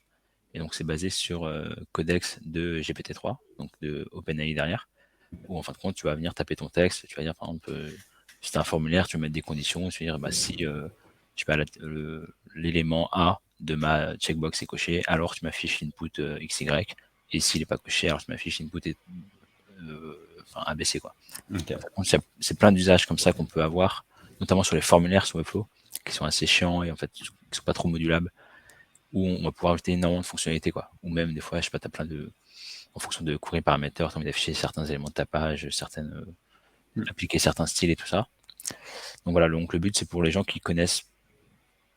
Et donc, c'est basé sur Codex de GPT-3, donc de OpenAI derrière, où en fin de compte, tu vas venir taper ton texte, tu vas dire, par exemple, si c'est un formulaire, tu vas mettre des conditions, tu vas dire, si je sais pas, l'élément A de ma checkbox est coché, alors tu m'affiches l'input XY, et s'il n'est pas coché, alors tu m'affiches l'input ABC, quoi. Okay. C'est plein d'usages comme ça qu'on peut avoir, notamment sur les formulaires sur Webflow, qui sont assez chiants et en fait, qui sont pas trop modulables, où on va pouvoir ajouter énormément de fonctionnalités, quoi. Ou même des fois, je sais pas, t'as plein de, en fonction de query paramètres, t'as envie d'afficher certains éléments de ta page, appliquer certains styles et tout ça. Donc voilà, donc le but c'est pour les gens qui connaissent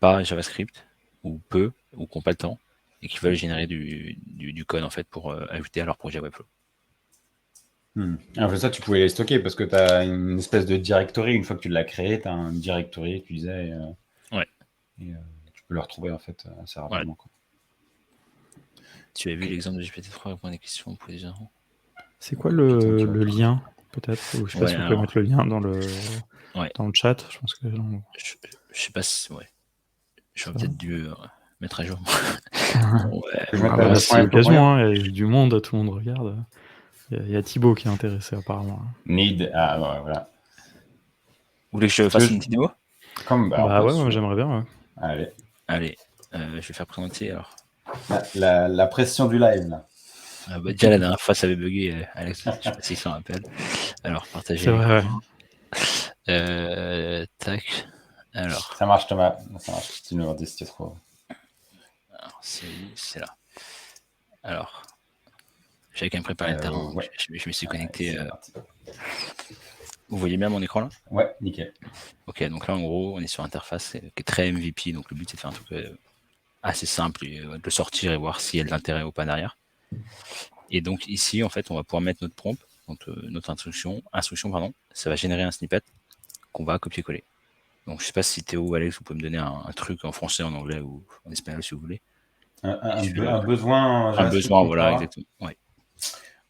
pas JavaScript, ou peu, ou qui n'ont pas le temps, et qui veulent générer du code en fait pour ajouter à leur projet Webflow. Alors ça, tu pouvais les stocker parce que tu as une espèce de directory. Une fois que tu l'as créé, tu as un directory, tu disais, et tu peux le retrouver en fait assez rapidement. Ouais. Quoi. Tu as vu l'exemple de GPT-3 répondre à des questions pour les gens. C'est quoi le lien peut-être? Je sais pas si vous pouvez mettre le lien dans le chat. Je pense que je sais pas si j'aurais peut-être dû mettre à jour. C'est l'occasion, hein, il y a du monde, tout le monde regarde. Il y a Thibaut qui est intéressé apparemment. Voilà. Vous voulez que je fasse une petite démo? Ouais, j'aimerais bien. Ouais. Allez. Allez, je vais faire présenter alors. La pression du live, là. Déjà la dernière fois ça avait bugué, Alex, je sais pas s'il s'en rappelle. Alors partager. C'est vrai, Tac. Alors, Ça marche, Thomas. Ça marche. Tu nous redis si tu trouves. c'est là. Alors, j'avais quand même préparé le terrain. Ouais. Je me suis connecté. C'est parti. Vous voyez bien mon écran là? Ouais, nickel. Ok, donc là en gros, on est sur interface qui est très MVP. Donc le but c'est de faire un truc assez simple, et, de le sortir et voir s'il y a de l'intérêt ou pas derrière. Et donc ici, en fait, on va pouvoir mettre notre prompt, donc notre instruction, ça va générer un snippet qu'on va copier-coller. Donc je sais pas si Théo ou Alex, vous pouvez me donner un truc en français, en anglais ou en espagnol si vous voulez. Un besoin. Un besoin, voilà, exactement. Ouais.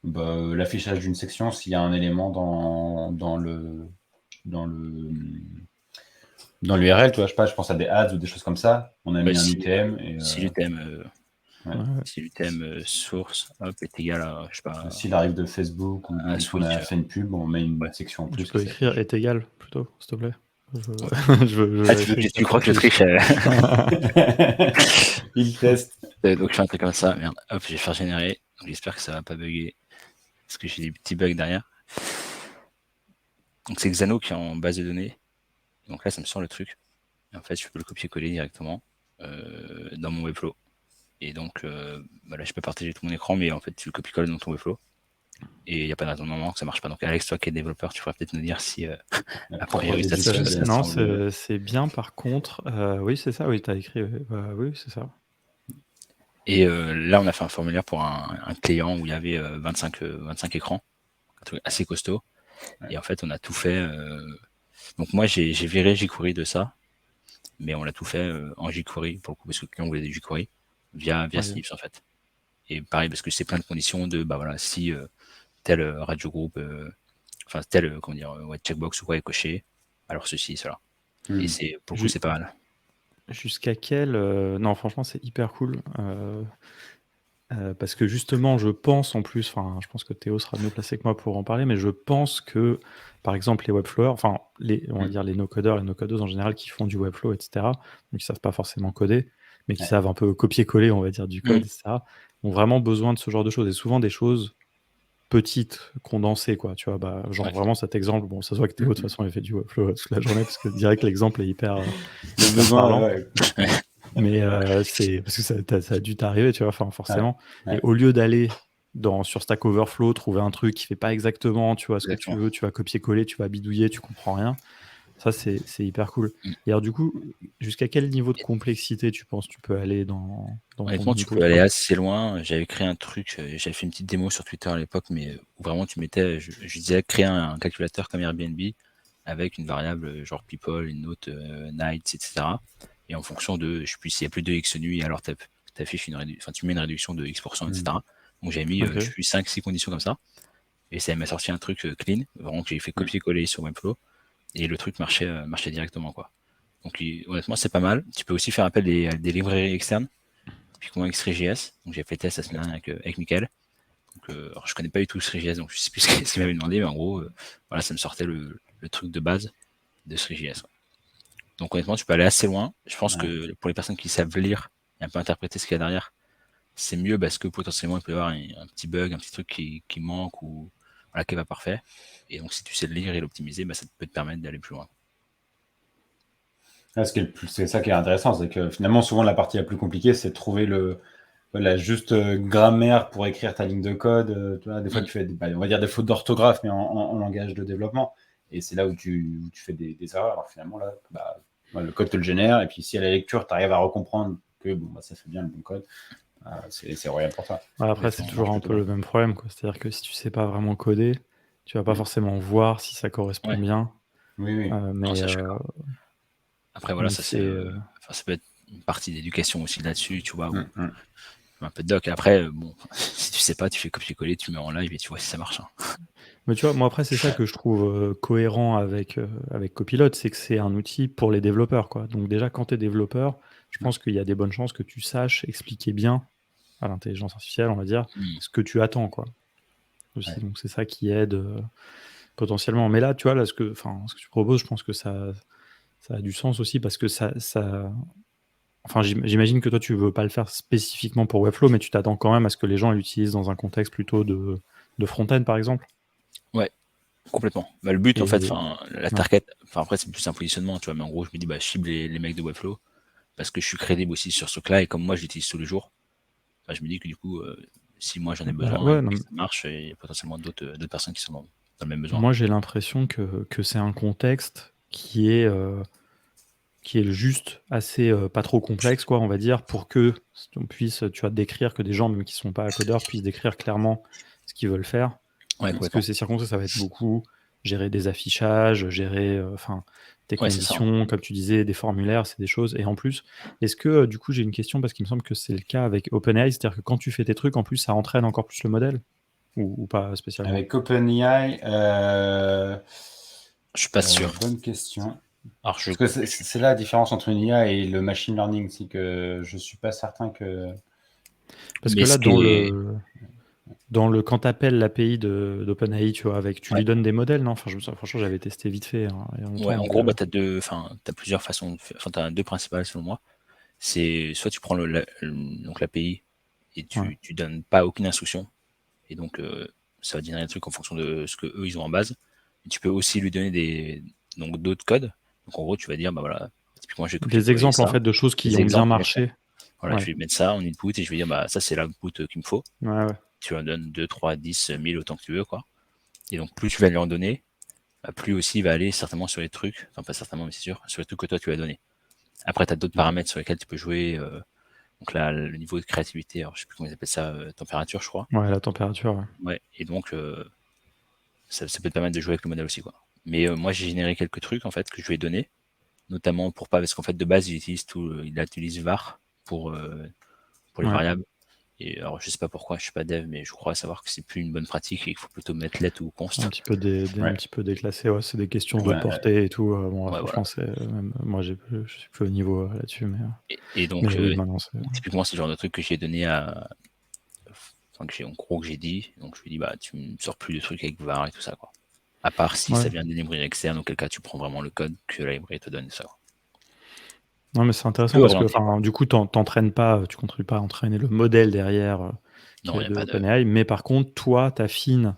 Bah, l'affichage d'une section, s'il y a un élément dans l'URL, tu vois, je sais pas, je pense à des ads ou des choses comme ça. On a mis un UTM. Et, si l'UTM ouais. si l'UTM source est égal à, je sais pas. S'il arrive de Facebook ou qu'on a fait une pub, on met une section en plus. Tu peux écrire est égal plutôt, s'il te plaît. Tu crois que je triche? Il teste. Donc je fais un truc comme ça, merde. Hop, je vais faire générer. Donc j'espère que ça va pas bugger parce que j'ai des petits bugs derrière. Donc c'est Xano qui est en base de données. Donc là, ça me sort le truc. Et en fait, je peux le copier-coller directement dans mon Webflow. Et donc là, je peux partager tout mon écran, mais en fait, tu le copies-colles dans ton Webflow. Et il n'y a pas de raison normalement que ça marche pas. Donc Alex, toi qui es développeur, tu pourrais peut-être nous dire si a priori ça se Non, c'est bien par contre. Oui, c'est ça, oui, tu as écrit. Oui, c'est ça. Et là, on a fait un formulaire pour un client où il y avait 25 écrans, un truc assez costaud. Ouais. Et en fait, on a tout fait. Donc moi, j'ai viré jQuery de ça, mais on l'a tout fait en jQuery pour le coup, parce que le client voulait des jQuery via Snips en fait. Et pareil, parce que c'est plein de conditions de, bah voilà, si tel radio groupe, enfin tel, comment dire, checkbox ou quoi est coché, alors ceci, cela. Et c'est, pour le coup, c'est pas mal. Jusqu'à quel non, franchement, c'est hyper cool. Parce que justement, je pense en plus, enfin, je pense que Théo sera mieux placé que moi pour en parler, mais je pense que, par exemple, les webflowers, enfin, on va dire les no-codeurs, les no-codeuses en général qui font du webflow, etc., donc qui savent pas forcément coder, mais qui savent un peu copier-coller, on va dire, du code, etc., ont vraiment besoin de ce genre de choses, et souvent des choses petites, condensées, quoi, tu vois, bah, genre vraiment cet exemple, bon, ça se voit que Théo, de toute façon, il fait du webflow toute la journée, parce que direct, l'exemple est hyper parlant. Mais c'est parce que ça a dû t'arriver, tu vois, enfin forcément. Et au lieu d'aller sur Stack Overflow, trouver un truc qui fait pas exactement, tu vois, ce que tu veux, tu vas copier-coller, tu vas bidouiller, tu comprends rien. Ça, c'est hyper cool. Et alors du coup, jusqu'à quel niveau de complexité tu penses tu peux aller dans honnêtement, tu peux aller assez loin. J'avais créé un truc, j'avais fait une petite démo sur Twitter à l'époque, mais où vraiment tu mettais, je disais créer un calculateur comme Airbnb avec une variable genre people, une autre nights, etc. Et en fonction de, je sais plus, s'il y a plus de X nuits, alors tu affiches tu mets une réduction de X%, etc. Donc j'avais mis, je sais plus, 5-6 conditions comme ça. Et ça m'a sorti un truc clean, vraiment que j'ai fait copier-coller sur Webflow. Et le truc marchait directement, quoi. Donc honnêtement, c'est pas mal. Tu peux aussi faire appel à des librairies externes, typiquement X3JS. Donc j'ai fait test la semaine dernière avec Mickaël. Donc, alors, je connais pas du tout X3JS, donc je sais plus ce qu'il m'avait demandé, mais en gros, voilà, ça me sortait le truc de base de X3JS. Donc honnêtement, tu peux aller assez loin. Je pense que pour les personnes qui savent lire et un peu interpréter ce qu'il y a derrière, c'est mieux parce que potentiellement il peut y avoir un petit bug, un petit truc qui manque ou voilà, qui n'est pas parfait. Et donc si tu sais le lire et l'optimiser, bah, ça peut te permettre d'aller plus loin. C'est ça qui est intéressant, c'est que finalement, souvent la partie la plus compliquée, c'est de trouver la juste grammaire pour écrire ta ligne de code. Tu vois, des fois, tu fais, on va dire des fautes d'orthographe, mais en langage de développement. Et c'est là où tu fais des erreurs. Alors finalement, là, le code te le génère. Et puis si à la lecture, tu arrives à recomprendre que ça fait bien le bon code, c'est royal pour toi. Après, c'est toujours un peu le même problème, quoi. C'est-à-dire que si tu sais pas vraiment coder, tu vas pas forcément voir si ça correspond bien. Oui. Mais après, voilà, ça peut être une partie d'éducation aussi là-dessus, tu vois. Un peu de doc. Après, bon, si tu sais pas, tu fais copier-coller, tu mets en live et tu vois si ça marche. Mais tu vois, moi après, c'est ça que je trouve cohérent avec Copilot, c'est que c'est un outil pour les développeurs, quoi. Donc déjà, quand tu es développeur, je pense qu'il y a des bonnes chances que tu saches expliquer bien à l'intelligence artificielle, on va dire, ce que tu attends, quoi. Aussi. Donc c'est ça qui aide potentiellement. Mais là, tu vois, là, ce que tu proposes, je pense que ça a du sens aussi parce que ça enfin, j'imagine que toi, tu veux pas le faire spécifiquement pour Webflow, mais tu t'attends quand même à ce que les gens l'utilisent dans un contexte plutôt de front-end, par exemple. Ouais, complètement. Bah, le but, en fait, Et la target, après, c'est plus un positionnement, tu vois, mais en gros, je me dis, bah, je cible les mecs de Webflow parce que je suis crédible aussi sur ce truc-là et comme moi, je l'utilise tous les jours, bah, je me dis que du coup, si moi j'en ai bah, besoin ouais, et non, que ça marche, il y a potentiellement d'autres personnes qui sont dans le même besoin. moi, j'ai l'impression que c'est un contexte qui est juste assez pas trop complexe, quoi, on va dire, pour que on puisse, tu vois, décrire, que des gens, même qui sont pas codeurs, puissent décrire clairement ce qu'ils veulent faire. Ouais, Parce que complètement. ces circonstances, ça va être beaucoup gérer des affichages, gérer enfin des Ouais, c'est ça. conditions, comme tu disais, des formulaires, c'est des choses. Et en plus, est-ce que du coup, j'ai une question parce qu'il me semble que c'est le cas avec OpenAI, c'est-à-dire que quand tu fais tes trucs, en plus, ça entraîne encore plus le modèle ou pas spécialement? Avec OpenAI, Je suis pas sûr. bonne question. Alors, Parce que c'est là la différence entre une IA et le machine learning, c'est que je suis pas certain que. Parce Mais que là, ce qui est- quand tu appelles l'API d'OpenAI, tu vois, tu Ouais. lui donnes des modèles, non? Enfin, franchement, j'avais testé vite fait hein, il y a longtemps. Ouais, en donc, gros, bah, t'as plusieurs façons t'as deux principales selon moi. C'est soit tu prends donc l'API et Ouais. tu donnes pas aucune instruction et donc ça va générer un truc en fonction de ce que eux ils ont en base. Et tu peux aussi lui donner donc d'autres codes. Donc en gros, tu vas dire bah voilà, typiquement je vais Des copier-coller exemples en ça, fait de choses qui des ont bien exemples, exactement. marché. Voilà, Ouais. je vais mettre ça en input et je vais dire bah ça c'est l'output qu'il me faut. Ouais, ouais. Tu en donnes 2, 3, 10, 1000 autant que tu veux quoi. Et donc plus tu vas lui en donner, bah, plus aussi il va aller certainement sur les trucs, enfin pas certainement mais c'est sûr, sur les trucs que toi tu lui as donné. Après tu as d'autres paramètres sur lesquels tu peux jouer. Donc là, le niveau de créativité, alors je sais plus comment ils appellent ça, température, je crois. Ouais, la température. Ouais. Ouais. Et donc, ça peut te permettre de jouer avec le modèle aussi, quoi. Mais moi, j'ai généré quelques trucs en fait que je lui ai donné, notamment pour pas, parce qu'en fait de base, il utilise var pour les Ouais. variables. Et alors, je sais pas pourquoi, je suis pas dev, mais je crois savoir que c'est plus une bonne pratique et qu'il faut plutôt mettre let ou const. Un petit peu un petit peu déclassé. Ouais, c'est des questions de Ouais, portée et tout. Bon, Ouais, franchement, voilà. moi, je suis plus au niveau là-dessus, mais Et donc, oui, maintenant, c'est. typiquement, c'est le genre de truc que j'ai donné enfin, que j'ai dit. Donc, je lui dis, bah, tu me sors plus de trucs avec var et tout ça, quoi. À part si Ouais. ça vient d'une librairie externe, auquel cas tu prends vraiment le code que la librairie te donne, ça. Non, mais c'est intéressant Peu parce que, orienté, quoi. du coup, t'entraînes pas, tu contribues pas à entraîner le modèle derrière qui Non, il est n'y a de pas de. OpenAI, mais par contre, toi, t'affines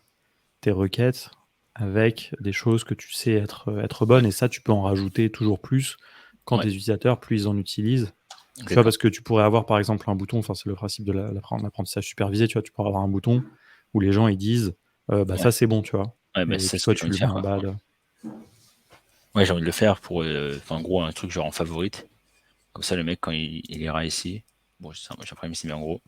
tes requêtes avec des choses que tu sais être bonnes, Ouais, et ça, tu peux en rajouter toujours plus quand ouais, tes utilisateurs, plus ils en utilisent. Tu vois, exactement. parce que tu pourrais avoir, par exemple, un bouton, enfin, c'est le principe de l'apprentissage supervisé, tu vois, tu pourrais avoir un bouton où les gens, ils disent, bah, Ouais, ça, c'est bon, tu vois. ouais bah, Et c'est puis ce que toi, j'ai tu envie de lui mets faire, un quoi. bad. Ouais, j'ai envie de le faire pour, en gros, un truc genre en favorite. Comme ça, le mec, quand il ira ici, bon, j'apprends ici, mais en gros,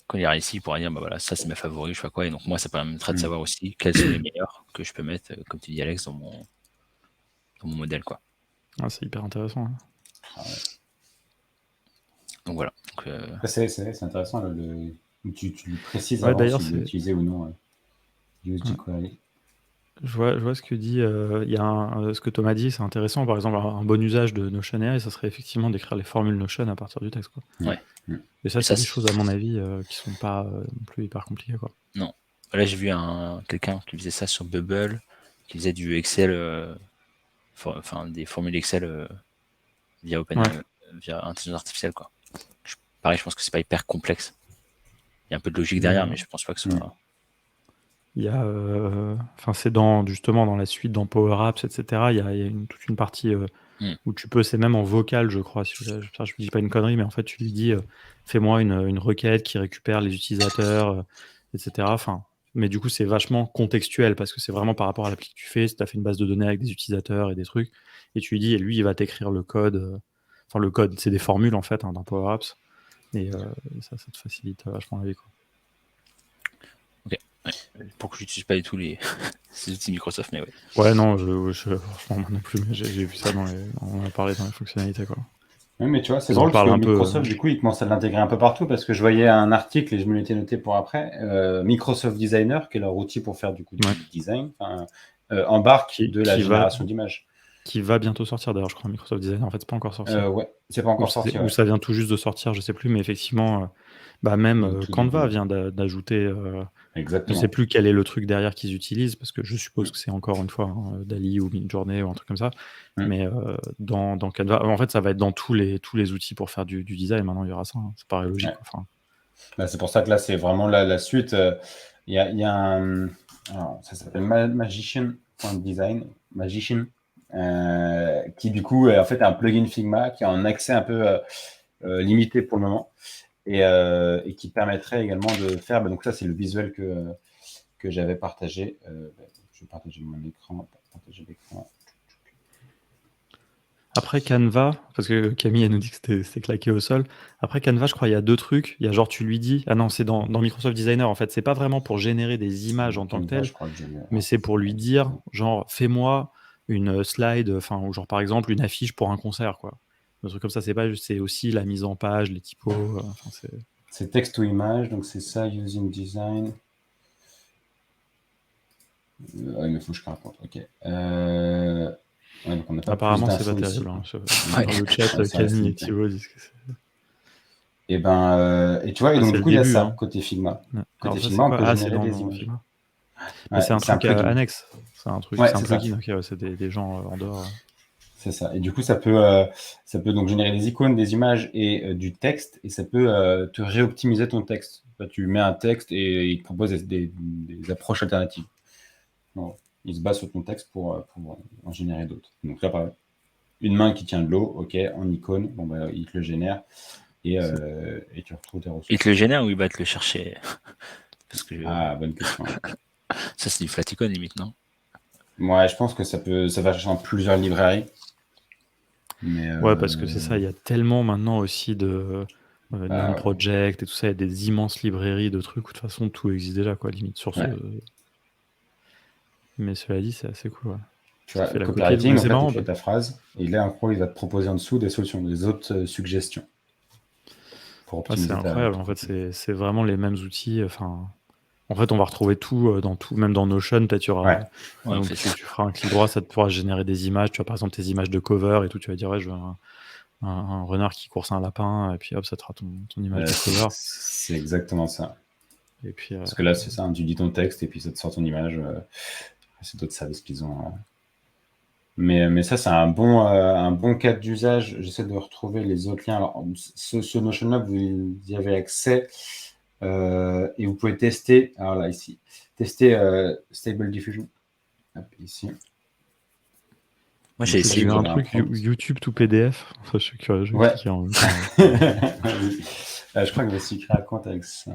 quand il ira ici, il pourra dire, bah voilà, ça c'est mes favoris, je sais pas quoi. Et donc, moi, ça permettra de savoir aussi quels sont les meilleurs que je peux mettre, comme tu dis, Alex, dans mon modèle, quoi. Ah, c'est hyper intéressant. Hein. Ah ouais. Donc, voilà. Donc, C'est intéressant, où tu lui précises Ouais, avant d'ailleurs, s'il veut utiliser ou non use Ouais. jQuery. Je vois ce que dit. Il y a ce que Thomas dit, c'est intéressant. Par exemple, un bon usage de Notion AI, ça serait effectivement d'écrire les formules Notion à partir du texte, quoi. ouais. Et ça, Mais c'est ça, des choses, à mon avis, qui sont pas non plus hyper compliquées, quoi. non. Là, j'ai vu quelqu'un qui faisait ça sur Bubble, qui faisait du Excel, enfin des formules Excel via OpenAI, via intelligence artificielle, quoi. Pareil, je pense que c'est pas hyper complexe. Il y a un peu de logique derrière, mais je pense pas que ce soit. Il y a, enfin, c'est justement dans la suite, dans Power Apps, etc. Il y a toute une partie où tu peux, c'est même en vocal, je crois. Si je dis pas une connerie, mais en fait, tu lui dis, fais-moi une requête qui récupère les utilisateurs, etc. Enfin, mais du coup, c'est vachement contextuel parce que c'est vraiment par rapport à l'appli que tu fais. Si tu as fait une base de données avec des utilisateurs et des trucs, et tu lui dis, et lui, il va t'écrire le code. Enfin, le code, c'est des formules en fait dans Power Apps, et ça te facilite vachement la vie, quoi. Ok. Ouais. Pour que j'utilise pas du tout ces outils Microsoft, mais ouais. Ouais, non, franchement, moi non plus, mais j'ai vu ça on en a parlé dans les fonctionnalités, quoi. Oui, mais tu vois, c'est Ils en drôle parce parlent que un peu. Microsoft, du coup, il commence à l'intégrer un peu partout parce que je voyais un article et je me l'étais noté pour après. Microsoft Designer, qui est leur outil pour faire du design, embarque de la génération d'images. Qui va bientôt sortir d'ailleurs, je crois, Microsoft Designer. En fait, c'est pas encore sorti. Ouais, c'est pas encore sorti. Ou ça vient tout juste de sortir, je sais plus, mais effectivement, même Tout Canva début. vient d'ajouter Je Exactement. sais plus quel est le truc derrière qu'ils utilisent, parce que je suppose que c'est encore une fois Dali ou Midjourney ou un truc comme ça. Mais dans Canva, en fait, ça va être dans tous les outils pour faire du design. Maintenant, il y aura ça. Ça paraît logique. Ouais. Enfin, Bah, c'est pour ça que là, c'est vraiment la suite. Il y a un. Alors, ça s'appelle Magician.design. Magician. Qui, du coup, est en fait un plugin Figma qui a un accès un peu limité pour le moment. Et qui permettrait également de faire. Donc, ça, c'est le visuel que j'avais partagé. Je vais partager mon écran. Partager l'écran. après Canva, parce que Camille elle nous dit que c'était claqué au sol. Après Canva, je crois il y a 2 trucs. Il y a genre tu lui dis, ah non, c'est dans Microsoft Designer en fait. C'est pas vraiment pour générer des images en tant que Canva, telles, je crois que j'ai mais c'est pour lui dire, genre fais-moi une slide, enfin ou genre par exemple une affiche pour un concert quoi. Un truc comme ça, c'est pas juste, c'est aussi la mise en page, les typos. Enfin, C'est texte ou image, donc c'est ça, using design. Il me faut que je raconte. Ok. Ouais, donc on n'a pas apparemment plus c'est pas d'infos terrible. ici. Dans le chat, Ouais, ça reste Camille et limité. Thibaut disent que c'est. Et ben, et tu vois, et Ah, donc c'est du le coup il y a début, ça hein. côté Figma. Ouais. Côté Alors ça Figma, c'est on quoi? peut Ah, c'est générer dans des images. Figma. Mais Ouais, c'est un c'est un truc plugin. annexe. C'est un truc, Ouais, c'est un c'est ça. plugin. Ok, ouais, c'est des gens en dehors. C'est ça. Et du coup, ça peut donc générer des icônes, des images et du texte, et ça peut te réoptimiser ton texte. Là, tu mets un texte et il te propose des approches alternatives. Donc, il se base sur ton texte pour en générer d'autres. Donc là, pareil. Une main qui tient de l'eau, ok, en icône, bon, bah, il te le génère et tu retrouves tes ressources. Il te le génère ou il va te le chercher? Parce que Ah, bonne question. ça, c'est du flaticon limite, non? Ouais, je pense que ça va chercher dans plusieurs librairies. Mais Ouais, parce que c'est ça, il y a tellement maintenant aussi de ouais. non-project et tout ça, il y a des immenses librairies de trucs où de toute façon tout existe déjà, quoi, limite sur ce. Ouais. Mais cela dit, c'est assez cool. Ouais. Tu Ça vois, fait le la copie. copywriting, Mais en c'est fait, tu marrant. fais ta phrase, et là, en gros, il va te proposer en dessous des solutions, des autres suggestions pour Ouais, c'est optimiser incroyable. ta En fait, copie. c'est vraiment les mêmes outils. Enfin, en fait, on va retrouver tout dans tout, même dans Notion. Peut-être tu auras, Ouais. Ouais, donc, fait tu ça. feras un clic droit, ça te pourra générer des images. Tu vois, par exemple, tes images de cover et tout. Tu vas dire, ouais, je veux un runner qui course un lapin, et puis hop, ça te fera ton image de cover. C'est exactement ça. Et puis, Parce que là, c'est ça, hein, tu dis ton texte et puis ça te sort ton image. C'est d'autres services qu'ils ont. Mais ça, c'est un bon cas d'usage. J'essaie de retrouver les autres liens. Alors, ce Notion-là, vous y avez accès et vous pouvez tester. Alors là, ici, tester Stable Diffusion. Hop, ici. Moi, j'ai j'ai essayé. vu un Voilà, truc prompt. YouTube tout PDF. Enfin, je suis curieux, je vais Ouais. cliquer en même temps. Oui. Je crois que je me suis créé un compte avec ça.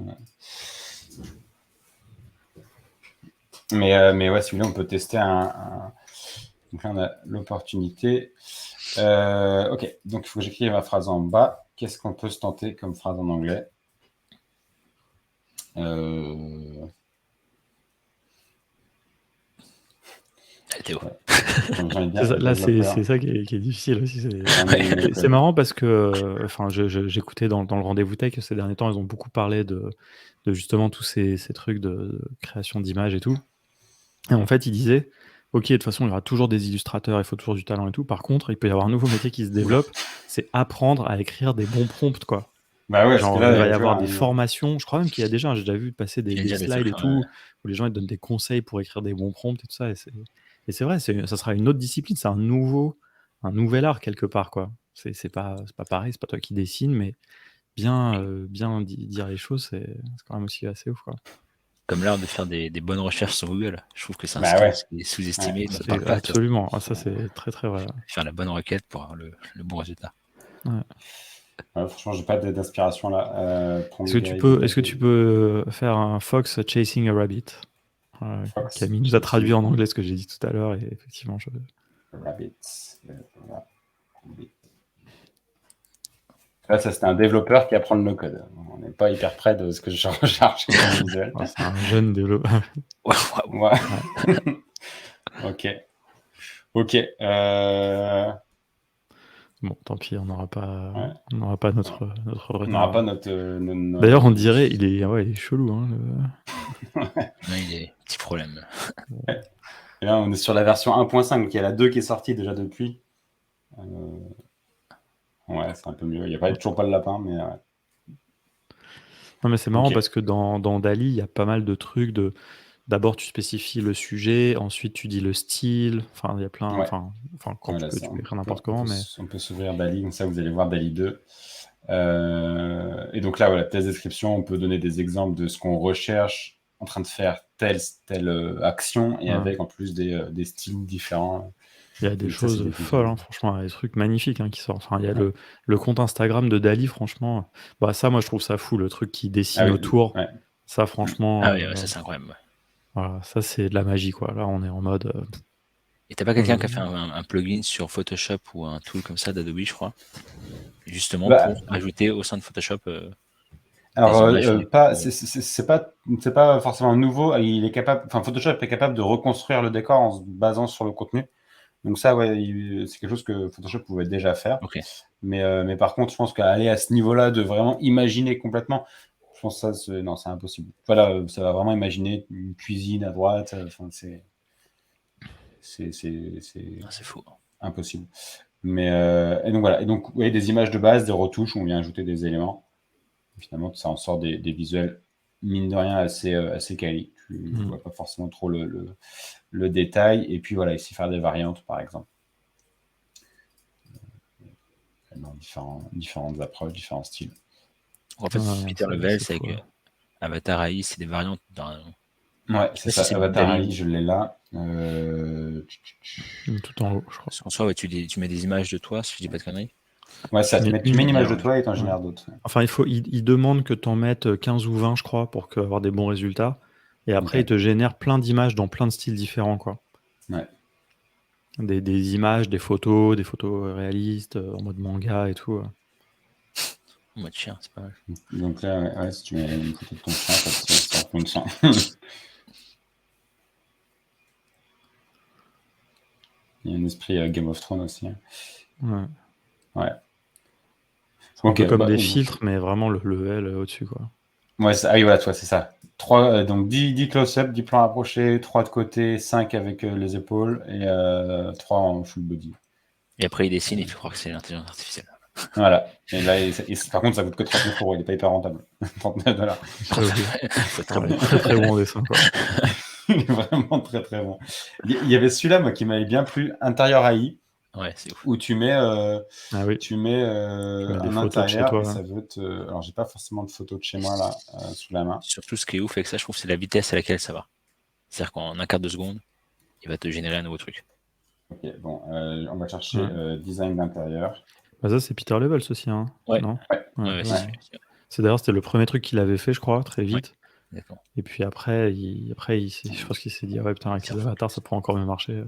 Mais ouais, celui-là, on peut tester Donc là, on a l'opportunité. Ok, donc il faut que j'écrive ma phrase en bas. Qu'est-ce qu'on peut se tenter comme phrase en anglais? Théo. Là, c'est ça qui est difficile aussi. C'est marrant parce que, enfin, j'écoutais dans le rendez-vous tech ces derniers temps, ils ont beaucoup parlé de justement tous ces trucs de création d'images et tout. Et en fait, ils disaient, ok, de toute façon, il y aura toujours des illustrateurs, il faut toujours du talent et tout. Par contre, il peut y avoir un nouveau métier qui se développe, c'est apprendre à écrire des bons prompts, quoi. Bah ouais, Genre, parce que là, il va y tu avoir vois, des formations. Je crois même qu'il y a déjà, j'ai déjà vu passer Il y a des déjà des slides trucs, et tout, où les gens ils donnent des conseils pour écrire des bons prompts et tout ça. Et c'est vrai, ça sera une autre discipline, c'est un nouvel art quelque part, quoi. C'est pas pareil, c'est pas toi qui dessines, mais bien dire les choses, c'est quand même aussi assez ouf, quoi. comme l'art de faire des bonnes recherches sur Google. Je trouve que c'est un Bah skill ouais. qui est sous-estimé. Ouais. On parle pas, tu vois. Absolument. Ah, ça, c'est très très vrai. Faire la bonne requête pour avoir le bon résultat. Ouais. Ouais, franchement, j'ai pas d'inspiration là. Est-ce que tu peux faire un fox chasing a rabbit? Fox Camille nous a traduit en anglais ce que j'ai dit tout à l'heure, et effectivement, Rabbit. Là, ça, c'était un développeur qui apprend le no-code. On n'est pas hyper près de ce que je recherche comme visuel. c'est un jeune développeur. Ouais. Ok. Bon, tant pis, on n'aura pas notre On renard. n'aura pas notre. D'ailleurs, on dirait, il est chelou. Hein, Non, il est petit problème. Et là, on est sur la version 1.5, donc il y a la 2 qui est sortie déjà depuis. Ouais, c'est un peu mieux. Il n'y a toujours pas le lapin, mais. Non, mais c'est marrant Ok. parce que dans Dali, il y a pas mal de trucs de. D'abord, tu spécifies le sujet, ensuite tu dis le style. Enfin, il y a plein. Ouais. Enfin, quand Voilà, tu peux écrire n'importe comment, mais. on peut s'ouvrir Dali, comme ça vous allez voir Dali 2. Et donc là, voilà, test description, on peut donner des exemples de ce qu'on recherche en train de faire telle action et Ouais. avec en plus des styles différents. Il y a des Donc ça, c'est choses des folles, visuels. hein, franchement, il y a des trucs magnifiques qui sortent. Enfin, il y a Ouais. le compte Instagram de Dali, franchement. Bah, ça, moi, je trouve ça fou, le truc qui Ah dessine oui, autour. ouais. Ça, franchement, Ah oui, ouais, ça c'est incroyable. Ouais. voilà, ça, c'est de la magie, quoi. Là, on est en mode. Et t'as pas quelqu'un qui a fait un plugin sur Photoshop ou un tool comme ça d'Adobe, je crois, justement Bah, pour ajouter au sein de Photoshop alors, des images. c'est pas forcément nouveau. Il est capable, enfin, Photoshop est capable de reconstruire le décor en se basant sur le contenu. Donc ça, ouais, c'est quelque chose que Photoshop pouvait déjà faire. Ok. Mais par contre, je pense qu'aller à ce niveau-là de vraiment imaginer complètement, je pense que ça, non, c'est impossible. Voilà, ça va vraiment imaginer une cuisine à droite. Enfin, c'est Ah, c'est fou. impossible. Et donc voilà. Et donc, ouais, des images de base, des retouches, on vient ajouter des éléments. Finalement, ça en sort des visuels, mine de rien, assez quali. Tu ne vois pas forcément trop le détail. Et puis voilà, ici, faire des variantes, par exemple. Dans différentes approches, différents styles. En fait, Peter Level, c'est avec fou, Avatar AI, c'est des variantes d'un. Ouais, Je sais c'est pas ça. si c'est Avatar Dali AI, je l'ai là. tout en haut, je crois. Parce qu'en soi, ouais, tu mets des images de toi, si je dis pas de conneries. Ouais, ça, tu mets une image de toi et t'en Ouais. génères d'autres. Enfin, il demande que tu en mettes 15 ou 20, je crois, pour avoir des bons résultats. Et après, Ok. il te génère plein d'images dans plein de styles différents, quoi. Ouais. Des images, des photos réalistes, en mode manga et tout. En mode chien, c'est pas mal. Donc là, ouais, si tu mets une photo de ton chien, ça sort plein de sang. Il y a un esprit Game of Thrones aussi. Hein. Ouais. C'est un peu comme bah, des filtres, mais vraiment le level au-dessus, quoi. Ouais, ah oui, voilà, toi, c'est ça. Donc 10 close-up, 10 plans rapprochés, 3 de côté, 5 avec les épaules et 3 en full body. Et après, il dessine et il fait croire que c'est l'intelligence artificielle. Voilà. Et là, par contre, ça coûte que 39 €. Il n'est pas hyper rentable. 39 $. Faut être très bon. Très très bon dessin, quoi. Il est vraiment très très bon. Il y avait celui-là, moi, qui m'avait bien plu, Intérieur AI, Ouais, c'est ouf. où tu mets, Ah oui. tu mets des un photos de chez intérieur toi, et hein. ça veut te. Alors, j'ai pas forcément de photos de chez moi là sous la main. Surtout, ce qui est ouf avec ça, je trouve, c'est la vitesse à laquelle ça va. C'est-à-dire qu'en un quart de seconde, il va te générer un nouveau truc. Ok, bon, on va chercher design d'intérieur. Bah ça, c'est Peter Levels aussi, hein. Ouais. Non Ouais, ouais. C'est d'ailleurs, c'était le premier truc qu'il avait fait, je crois, très vite. D'accord. Et puis après, je pense qu'il s'est dit, ah ouais, putain, avec les avatars, ça pourrait encore mieux marcher.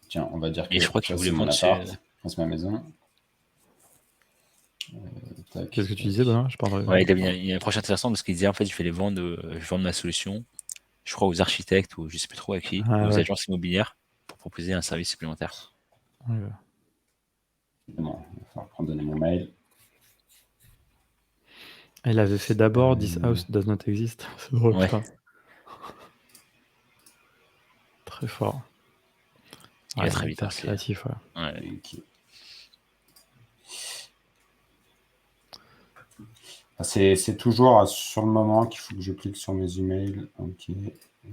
Tiens, on va dire que Et je crois qu'il ça, voulait c'est mon vendre appart. Ça, c'est ma maison. Qu'est-ce que tu disais, Benoît? Ouais, il y a une approche intéressante parce qu'il disait, en fait, je vais vendre ma solution, je crois, aux architectes ou je sais plus trop à qui, aux agences immobilières pour proposer un service supplémentaire. Ouais. Bon, il va falloir donner mon mail. Il avait fait d'abord This House Does Not Exist. C'est drôle, putain. Très fort. Il est très vite. Créatif, ouais. Okay. C'est toujours sur le moment qu'il faut que je clique sur mes emails. Ok.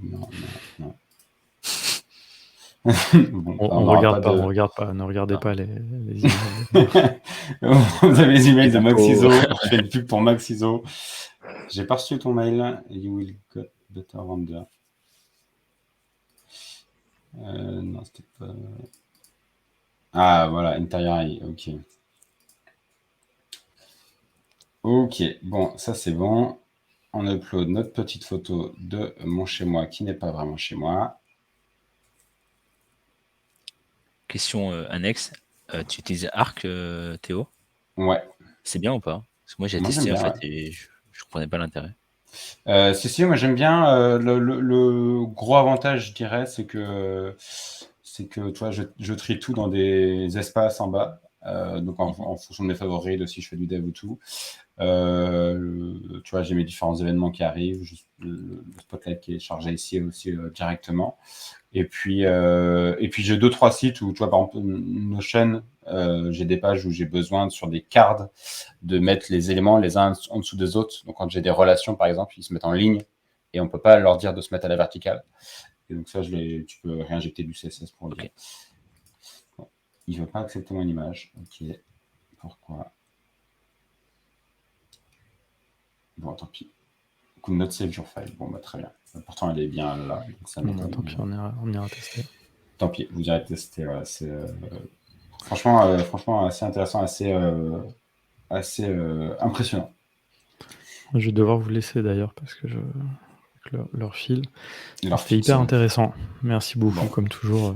Non. Bon, on regarde pas, ne regardez pas les emails. Vous avez les emails de Max ISO. Je fais une pub pour Max ISO. J'ai pas reçu ton mail. You will get better render. Non, c'était pas. Ah, voilà, intérieur AI. Ok. Ok, bon, ça c'est bon. On upload notre petite photo de mon chez moi qui n'est pas vraiment chez moi. Question annexe. Tu utilises Arc, Théo? Ouais. C'est bien ou pas? Parce que moi j'ai testé en fait et je comprenais pas l'intérêt. Si, moi j'aime bien. Le gros avantage, je dirais, c'est que toi, je trie tout dans des espaces en bas. Donc en fonction de mes favoris, de si je fais du dev ou tout. Tu vois, j'ai mes différents événements qui arrivent, le spotlight qui est chargé ici aussi directement. Et puis j'ai 2-3 sites où, tu vois, par exemple, Notion, j'ai des pages où j'ai besoin, sur des cards, de mettre les éléments les uns en dessous des autres. Donc, quand j'ai des relations, par exemple, ils se mettent en ligne et on ne peut pas leur dire de se mettre à la verticale. Et donc, ça, tu peux réinjecter du CSS pour le dire. Bon, il ne veut pas accepter mon image. Ok. Pourquoi? Bon, tant pis. Could not save your file. Bon, bah, très bien. Pourtant, elle est bien là. Donc ça Bon, tant pis, on ira tester. Tant pis, vous irez tester. Voilà, c'est franchement assez intéressant, assez impressionnant. Je vais devoir vous laisser d'ailleurs parce que leur fil. Leur C'était fil, hyper c'est- intéressant. Merci beaucoup, Bon. comme toujours.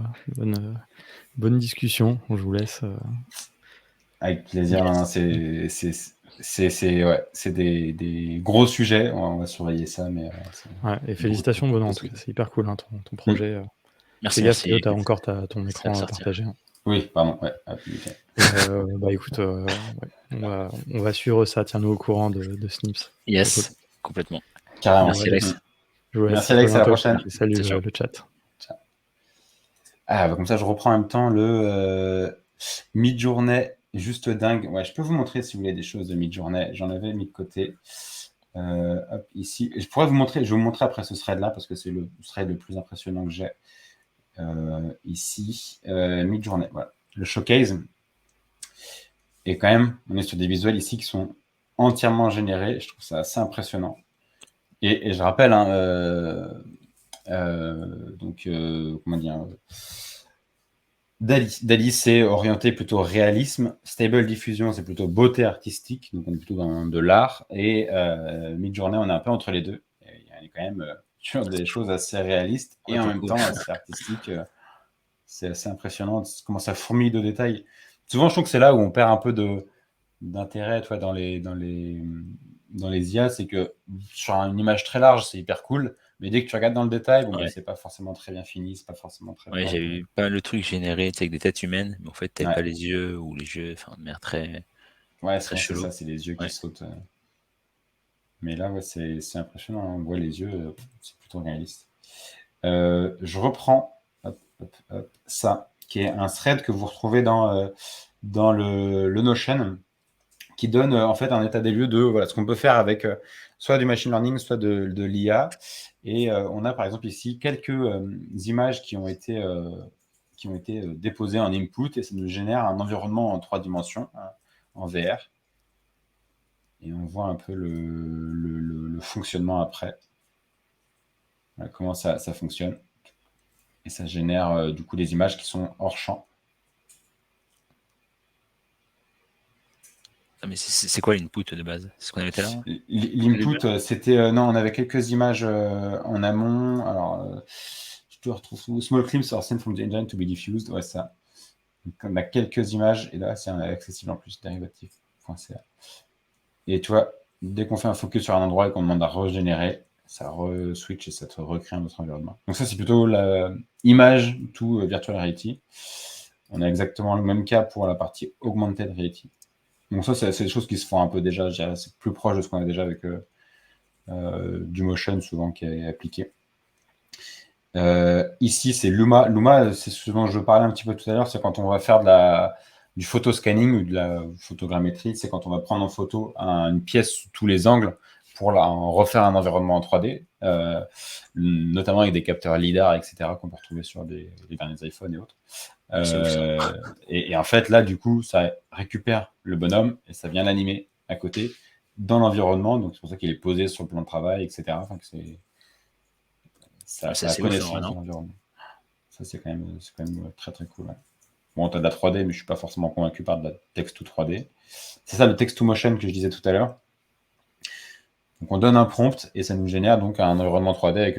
Bonne discussion. Je vous laisse. Avec plaisir. Yes. Non, c'est des gros sujets. On va surveiller ça, mais Ouais, et félicitations, Benoît. En tout cas, c'est hyper cool, hein, ton projet. Merci, Fais gaffe, merci. tu as encore ton Ça va écran sortir. partagé. Hein. Oui, pardon. Ouais, ok. Bah écoute, ouais, on va suivre ça. Tiens-nous au courant de Snips. Yes, complètement. Carrément. Merci, Alex. Je vous laisse. Merci, Alex. À la bientôt. prochaine. Salut Ciao. le chat. Ah, bah, comme ça, je reprends en même temps le Midjourney, juste dingue. Ouais, je peux vous montrer si vous voulez des choses de Midjourney. J'en avais mis de côté. Hop, ici. Je pourrais vous montrer, je vais vous montrer après ce thread-là parce que c'est le thread le plus impressionnant que j'ai. Ici, Midjourney, voilà. Le showcase. Et quand même, on est sur des visuels ici qui sont entièrement générés. Je trouve ça assez impressionnant. Et je rappelle, hein, comment dire, Dali, c'est orienté plutôt réalisme. Stable Diffusion, c'est plutôt beauté artistique. Donc, on est plutôt dans de l'art. Et Midjourney, on est un peu entre les deux. Et il y a quand même sur des choses assez réalistes et en même temps assez artistiques. C'est assez impressionnant comment ça fourmille de détails. Souvent, je trouve que c'est là où on perd un peu d'intérêt, tu vois, dans les IA. C'est que sur une image très large, c'est hyper cool. Mais dès que tu regardes dans le détail, bon, bah, c'est pas forcément très bien fini, c'est pas forcément très. Ouais, j'ai eu pas le truc généré avec des têtes humaines, mais en fait, t'avais Ouais. pas les yeux ou les yeux, enfin, de manière très. Ouais, très c'est chelou. ça, c'est les yeux qui Ouais. sautent. Mais là, ouais, c'est impressionnant. Hein. On voit les yeux, c'est plutôt réaliste. Je reprends ça, qui est un thread que vous retrouvez dans le Notion, qui donne en fait un état des lieux de voilà, ce qu'on peut faire avec soit du machine learning, soit de l'IA. Et on a par exemple ici quelques images qui ont été déposées en input et ça nous génère un environnement en 3 dimensions, hein, en VR. Et on voit un peu le fonctionnement après. Voilà, comment ça fonctionne. Et ça génère du coup des images qui sont hors champ. Ah, mais c'est quoi l'input de base? C'est ce qu'on avait fait là? L'input, c'était... non, on avait quelques images en amont. Alors, je te retrouve Small clips are sent from the engine to be diffused. Ouais, ça. Donc, on a quelques images. Et là, c'est accessible en plus, dérivatif.ca. Et tu vois, dès qu'on fait un focus sur un endroit et qu'on demande à régénérer, ça re-switch et ça te recrée un autre environnement. Donc ça, c'est plutôt l'image to virtual reality. On a exactement le même cas pour la partie augmented reality. Donc ça, c'est des choses qui se font un peu déjà, je dirais, c'est plus proche de ce qu'on a déjà avec du motion souvent qui est appliqué. Ici, c'est Luma. Luma, c'est ce dont je parlais un petit peu tout à l'heure, c'est quand on va faire du photoscanning ou de la photogrammétrie, c'est quand on va prendre en photo une pièce sous tous les angles pour en refaire un environnement en 3D, notamment avec des capteurs LiDAR, etc., qu'on peut retrouver sur les derniers iPhones et autres. Et en fait, là, du coup, ça récupère le bonhomme et ça vient l'animer à côté dans l'environnement. Donc, c'est pour ça qu'il est posé sur le plan de travail, etc. Enfin, que ça a connaissance de l'environnement. Ça, c'est quand même très, très cool. Ouais. Bon, tu as de la 3D, mais je ne suis pas forcément convaincu par de la text to 3D. C'est ça le text to motion que je disais tout à l'heure. Donc, on donne un prompt et ça nous génère donc un environnement 3D avec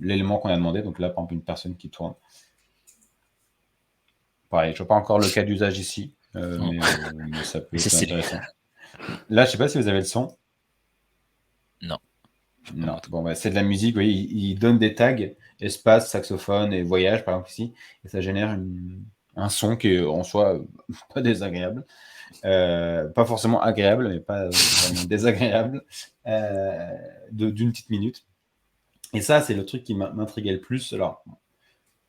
l'élément qu'on a demandé. Donc là, par exemple, une personne qui tourne. Pareil, je ne vois pas encore le cas d'usage ici, mais ça peut être intéressant. Là, je ne sais pas si vous avez le son. Non. Non. Bon, bah, c'est de la musique. Oui, il donne des tags, espace, saxophone et voyage, par exemple ici, et ça génère un son qui est en soi pas désagréable. Pas forcément agréable, mais pas vraiment désagréable, d'une petite minute. Et ça, c'est le truc qui m'intriguait le plus. Alors,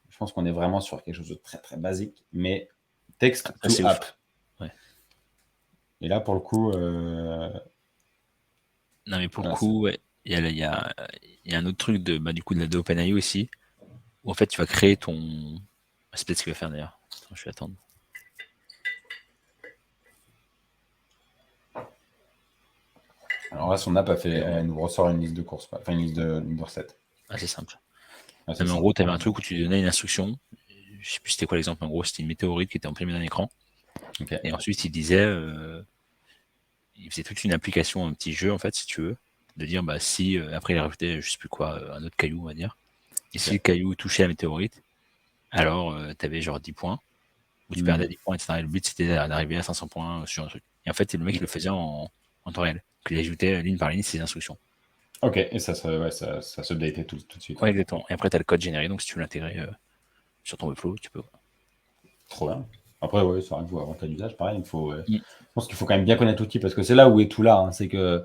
je pense qu'on est vraiment sur quelque chose de très très basique, mais text Ça, to c'est app. ouf. Ouais. Et là, pour le coup, Non, mais pour le voilà, coup, ouais, il y a un autre truc du coup, de OpenAI aussi, où en fait, tu vas créer ton. C'est peut-être ce qu'il va faire d'ailleurs. Attends, je vais attendre. alors là, son app elle nous ressort une liste de courses, enfin une liste de recettes. Assez simple. Assez Non, mais en simple. gros, tu avais un truc où tu donnais une instruction. Je sais plus c'était quoi l'exemple. En gros, c'était une météorite qui était imprimée dans l'écran. Ok. Et ensuite, il disait. Il faisait toute une application, un petit jeu, en fait, si tu veux. De dire, bah, si. Après, il a rajouté, je sais plus quoi, un autre caillou, on va dire. Et si le caillou touchait la météorite, alors tu avais genre 10 points. Où tu perdais 10 points, etc. Et le but, c'était d'arriver à 500 points sur un truc. Et en fait, le mec, il le faisait en temps réel. Il ajoutait ligne par ligne ses instructions. Ok, et ça s'updatait tout de suite. Ouais, exactement. Et après, tu as le code généré, donc si tu veux l'intégrer sur ton Webflow, tu peux. Trop bien. Après, ouais, ça arrive avant cas d'usage, pareil. Mm. Je pense qu'il faut quand même bien connaître l'outil parce que c'est là où est tout là. Hein. C'est que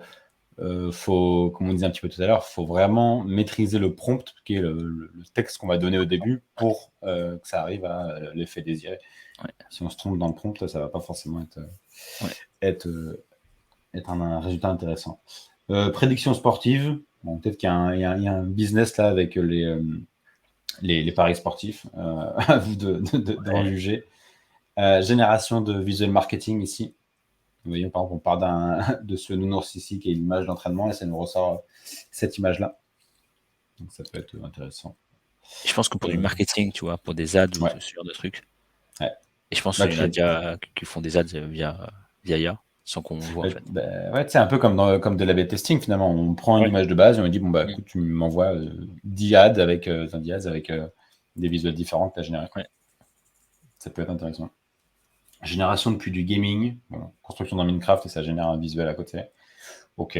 faut, comme on disait un petit peu tout à l'heure, faut vraiment maîtriser le prompt, qui est le texte qu'on va donner au début pour que ça arrive à l'effet désiré. Ouais. Si on se trompe dans le prompt, ça va pas forcément Ouais. être un résultat intéressant. Prédiction sportive. Bon, peut-être qu'il y a un business là avec les paris sportifs. À vous d'en juger. Génération de visual marketing ici. Vous voyez, par exemple, on part de ce nounours ici qui est l'image d'entraînement et ça nous ressort cette image-là. Donc ça peut être intéressant. Je pense que pour du marketing, tu vois, pour des ads ou Ouais. ce genre de trucs. Ouais. Et je pense Bah, qu'il y en a déjà qui font des ads via IA sans qu'on le voit en fait. Ouais, c'est un peu comme de l'A/B testing finalement. On prend une Ouais. image de base et on dit bon bah Mm. écoute, tu m'envoies 10 ads avec des visuels différents que tu as générés. Ouais. Ça peut être intéressant. Génération depuis du gaming, bon, construction dans Minecraft et ça génère un visuel à côté. Ok.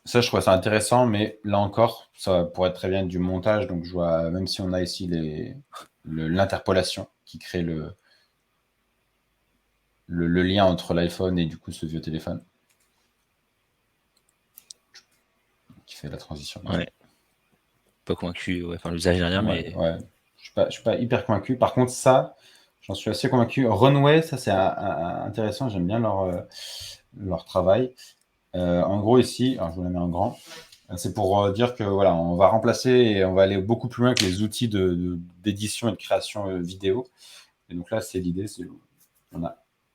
Ça, je trouve ça intéressant, mais là encore, ça pourrait être très bien du montage. Donc, je vois, même si on a ici l'interpolation qui crée le lien entre l'iPhone et du coup ce vieux téléphone qui fait la transition. Ouais. Pas convaincu par l'usage derrière, mais. Ouais. Je suis pas hyper convaincu. Par contre, ça, j'en suis assez convaincu. Runway, ça c'est intéressant. J'aime bien leur travail. En gros, ici, alors je vous la mets en grand. C'est pour dire que voilà, on va remplacer et on va aller beaucoup plus loin que les outils d'édition et de création vidéo. Et donc là, c'est l'idée,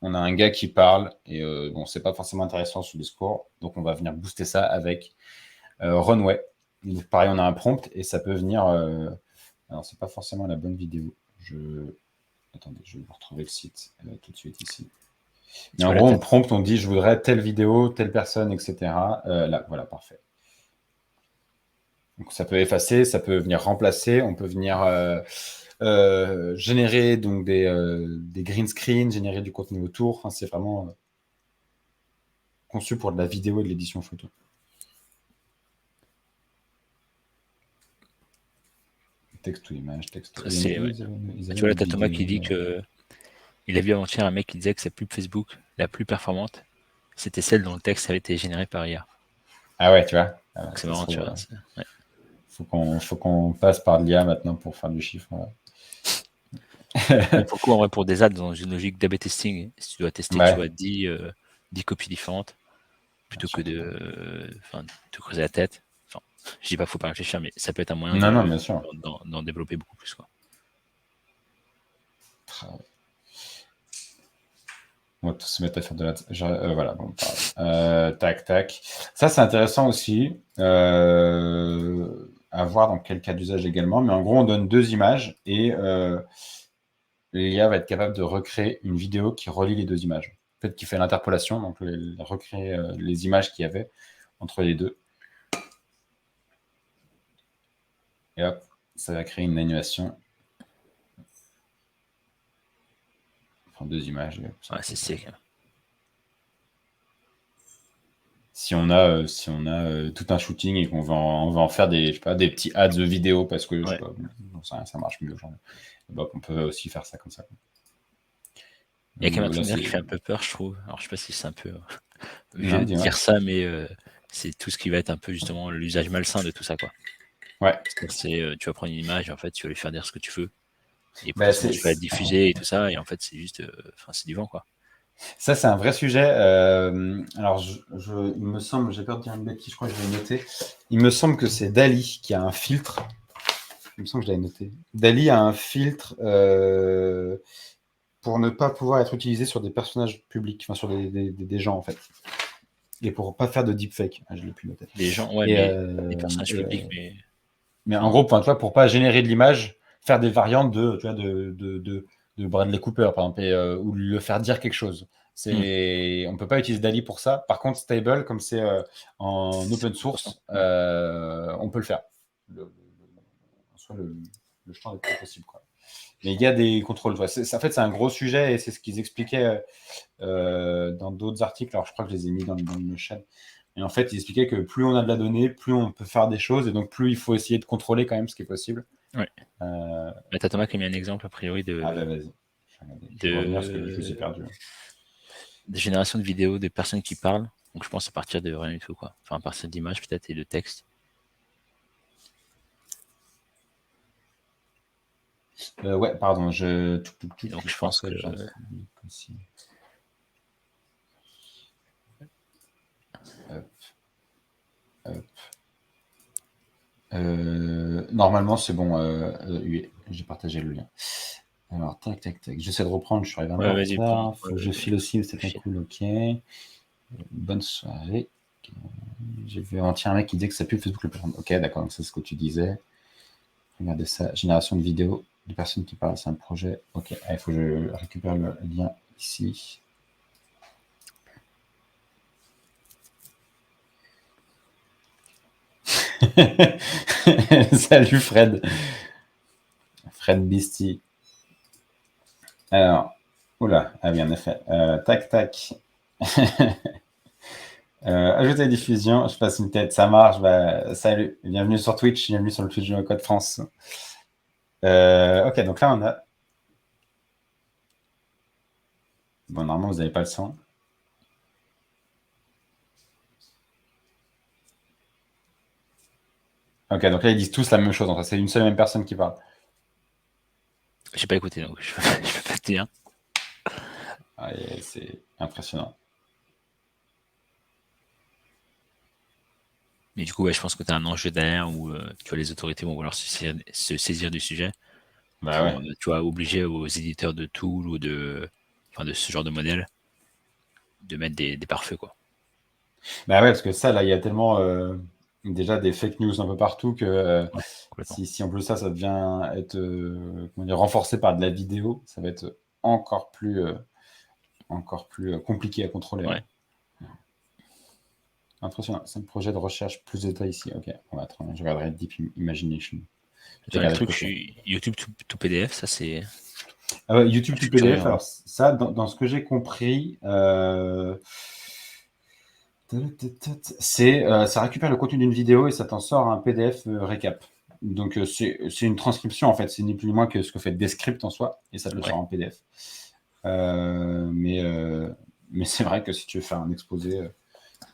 on a un gars qui parle et bon, c'est pas forcément intéressant ce discours, donc on va venir booster ça avec Runway. Donc pareil, on a un prompt et ça peut venir. Alors c'est pas forcément la bonne vidéo. Attendez, je vais vous retrouver le site tout de suite ici. Mais en gros, on prompt, on dit je voudrais telle vidéo, telle personne, etc. Là, voilà, parfait. Donc ça peut effacer, ça peut venir remplacer, on peut venir générer donc des green screens, générer du contenu autour. Enfin, c'est vraiment conçu pour de la vidéo et de l'édition photo. Texte ou image, texte. Ouais. Tu vois là, t'as Thomas qui dit que il a vu avant-hier un mec qui disait que sa pub Facebook la plus performante, c'était celle dont le texte avait été généré par IA. Ah ouais, tu vois. Donc c'est marrant, tu vois. Ouais. Faut qu'on passe par l'IA maintenant pour faire du chiffre. Mais pour le coup, en vrai, pour des ads dans une logique d'A/B testing, si tu dois tester, tu vois, 10 copies différentes, plutôt que de te creuser la tête. Enfin, je dis pas qu'il faut pas réfléchir, mais ça peut être un moyen bien sûr. d'en développer beaucoup plus, quoi. On va tous se mettre à faire de la. Voilà, bon, tac, tac. Ça, c'est intéressant aussi à voir dans quel cas d'usage également. Mais en gros, on donne 2 images et l'IA va être capable de recréer une vidéo qui relie les 2 images. En fait, qui fait l'interpolation, donc recréer les images qu'il y avait entre les deux. Et hop, ça va créer une animation. Enfin, 2 images. Ouais, c'est sick. Si on a tout un shooting et qu'on on va en faire des, je sais pas, des petits ads de vidéo parce que je sais pas, ça marche mieux aujourd'hui. Donc on peut aussi faire ça comme ça. Il y a quand même un Là, truc derrière qui c'est- fait un peu peur, je trouve. Alors, je sais pas si c'est un peu Non, vieux de dis-moi. dire ça, mais c'est tout ce qui va être un peu justement l'usage malsain de tout ça, quoi. Ouais. C'est, tu vas prendre une image, et en fait, tu vas lui faire dire ce que tu veux. Et Bah, potentiellement, tu vas la diffuser et tout ça, et en fait, c'est juste, enfin, c'est du vent, quoi. Ça, c'est un vrai sujet. Alors, il me semble, j'ai peur de dire une bêtise, je crois que je l'ai noté. Il me semble que c'est Dali qui a un filtre. Il me semble que je l'avais noté. Dali a un filtre pour ne pas pouvoir être utilisé sur des personnages publics, enfin sur des gens en fait. Et pour pas faire de deepfake. Ah, je l'ai plus noté. Les gens, ouais, Et, mais les personnages publics, mais en gros, tu vois, pour pas générer de l'image, faire des variantes tu vois, de Bradley Cooper, par exemple, ou le faire dire quelque chose. On peut pas utiliser Dali pour ça. Par contre, Stable, comme c'est en open source, on peut le faire. Le champ est possible, quoi. Mais il y a des contrôles. En fait, c'est un gros sujet et c'est ce qu'ils expliquaient dans d'autres articles. Alors, je crois que je les ai mis dans une chaîne. Et en fait, ils expliquaient que plus on a de la donnée, plus on peut faire des choses et donc plus il faut essayer de contrôler quand même ce qui est possible. Ouais. T'as Thomas qui a mis un exemple a priori de. Ah bah vas-y. Je vais revenir parce que je les ai perdus. De génération de vidéos, des personnes qui parlent. Donc je pense à partir de rien du tout, quoi. Enfin, à partir d'images peut-être et de texte. Ouais, pardon, Donc je pense que. Normalement, c'est bon. J'ai partagé le lien. Alors, tac. J'essaie de reprendre. Je suis arrivé un peu en retard. Faut que je file aussi. C'est pas cool. Ok. Bonne soirée. J'ai vu un mec qui disait que ça pue Facebook le plus. Ok, d'accord. Donc, c'est ce que tu disais. Regardez ça. Génération de vidéos de personnes qui parlent. C'est un projet. Ok. Il faut que je récupère le lien ici. Salut Fred. Fred Beastie. Alors, oula, ah oui, en effet. Tac. Ajouter diffusion, je passe une tête, ça marche. Bah, salut, bienvenue sur Twitch, bienvenue sur le Twitch de No Code France. Ok, donc là on a. Bon, normalement vous n'avez pas le son. Ok, donc là ils disent tous la même chose, c'est une seule et même personne qui parle. J'ai pas écouté, donc je peux pas te dire. Ah, c'est impressionnant. Mais du coup, ouais, je pense que tu as un enjeu derrière où tu vois, les autorités vont vouloir se saisir du sujet. Bah ouais. Tu vois, obliger aux éditeurs de tools ou de ce genre de modèle de mettre des pare-feux, quoi. Bah ouais, parce que ça, là, il y a tellement déjà des fake news un peu partout que si en plus ça devient être renforcé par de la vidéo, ça va être encore plus compliqué à contrôler. Ouais. Impressionnant. C'est un projet de recherche plus de détails ici. Ok, on va attendre. Je regarderai Deep Imagination. Le truc, YouTube to PDF, ça c'est. Ah ouais, YouTube to PDF. Alors ça, dans ce que j'ai compris, ça récupère le contenu d'une vidéo et ça t'en sort un PDF récap. Donc c'est une transcription en fait. C'est ni plus ni moins que ce que fait Descript en soi et ça te le sort en PDF. Mais c'est vrai que si tu veux faire un exposé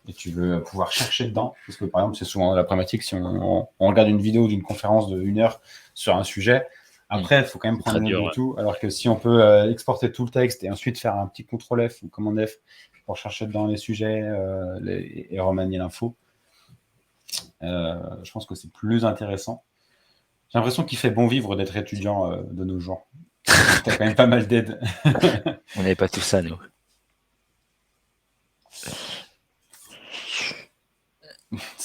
et tu veux pouvoir chercher dedans, parce que par exemple c'est souvent la problématique si on regarde une vidéo d'une conférence de 1 heure sur un sujet, après il faut quand même prendre note de tout, alors que si on peut exporter tout le texte et ensuite faire un petit CTRL F ou commande F pour chercher dedans les sujets et remanier l'info, je pense que c'est plus intéressant. J'ai l'impression qu'il fait bon vivre d'être étudiant de nos jours. T'as quand même pas mal d'aide. On n'avait pas tout ça, nous.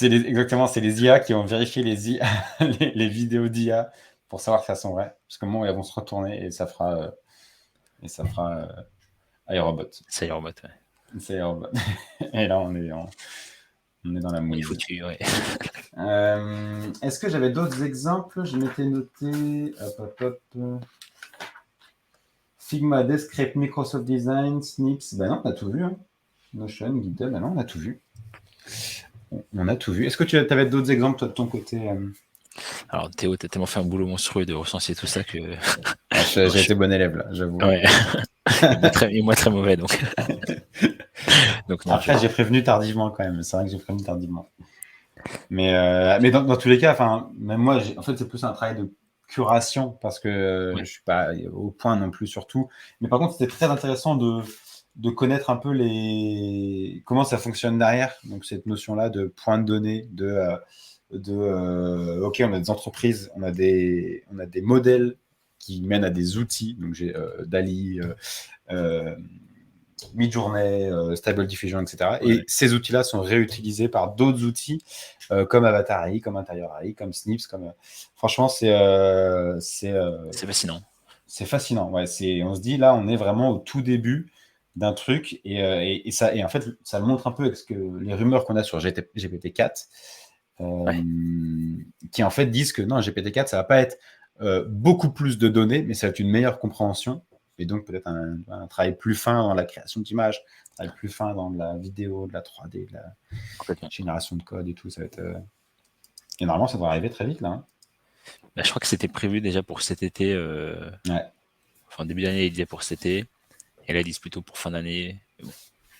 Exactement, c'est les IA qui vont vérifier les vidéos d'IA pour savoir que ça sont vraies. Parce que moment elles vont se retourner et ça fera iRobot. C'est iRobot, ouais. C'est iRobot. Et là, on est dans la mouise. Il faut tuer, ouais. Est-ce que j'avais d'autres exemples? Je m'étais noté. Figma, Descript, Microsoft Design, Snips. Ben non, on a tout vu. Hein. Notion, GitHub, ben non, on a tout vu. On a tout vu. Est-ce que tu avais d'autres exemples, toi, de ton côté Alors, Théo, t'as tellement fait un boulot monstrueux de recenser tout ça que. J'ai été bon élève, là, j'avoue. Ouais. Et moi, très mauvais, donc. Donc non, Après, j'ai prévenu tardivement quand même. C'est vrai que j'ai prévenu tardivement. Mais dans tous les cas, même moi, en fait, c'est plus un travail de curation parce que je suis pas au point non plus sur tout. Mais par contre, c'était très intéressant de connaître un peu comment ça fonctionne derrière. Donc, cette notion-là de point de données, OK, on a des entreprises, on a des modèles qui mènent à des outils. Donc, j'ai DALL-E, Midjourney, Stable Diffusion, etc. Ouais. Et ces outils-là sont réutilisés par d'autres outils comme Avatar AI, comme Interior AI, comme Snips. Franchement, c'est fascinant. C'est fascinant. Ouais, on se dit là, on est vraiment au tout début d'un truc et en fait, ça montre un peu avec les rumeurs qu'on a sur GPT-4 qui en fait disent que non, GPT-4, ça va pas être beaucoup plus de données, mais ça va être une meilleure compréhension. Et donc, peut-être un travail plus fin dans la création d'images, un travail plus fin dans de la vidéo, de la 3D, de la génération de code et tout. Ça va être. Et normalement, ça devrait arriver très vite, là. Hein. Bah, je crois que c'était prévu déjà pour cet été. Ouais. Enfin, début d'année, il disait pour cet été. Et là, ils disent plutôt pour fin d'année. Bon,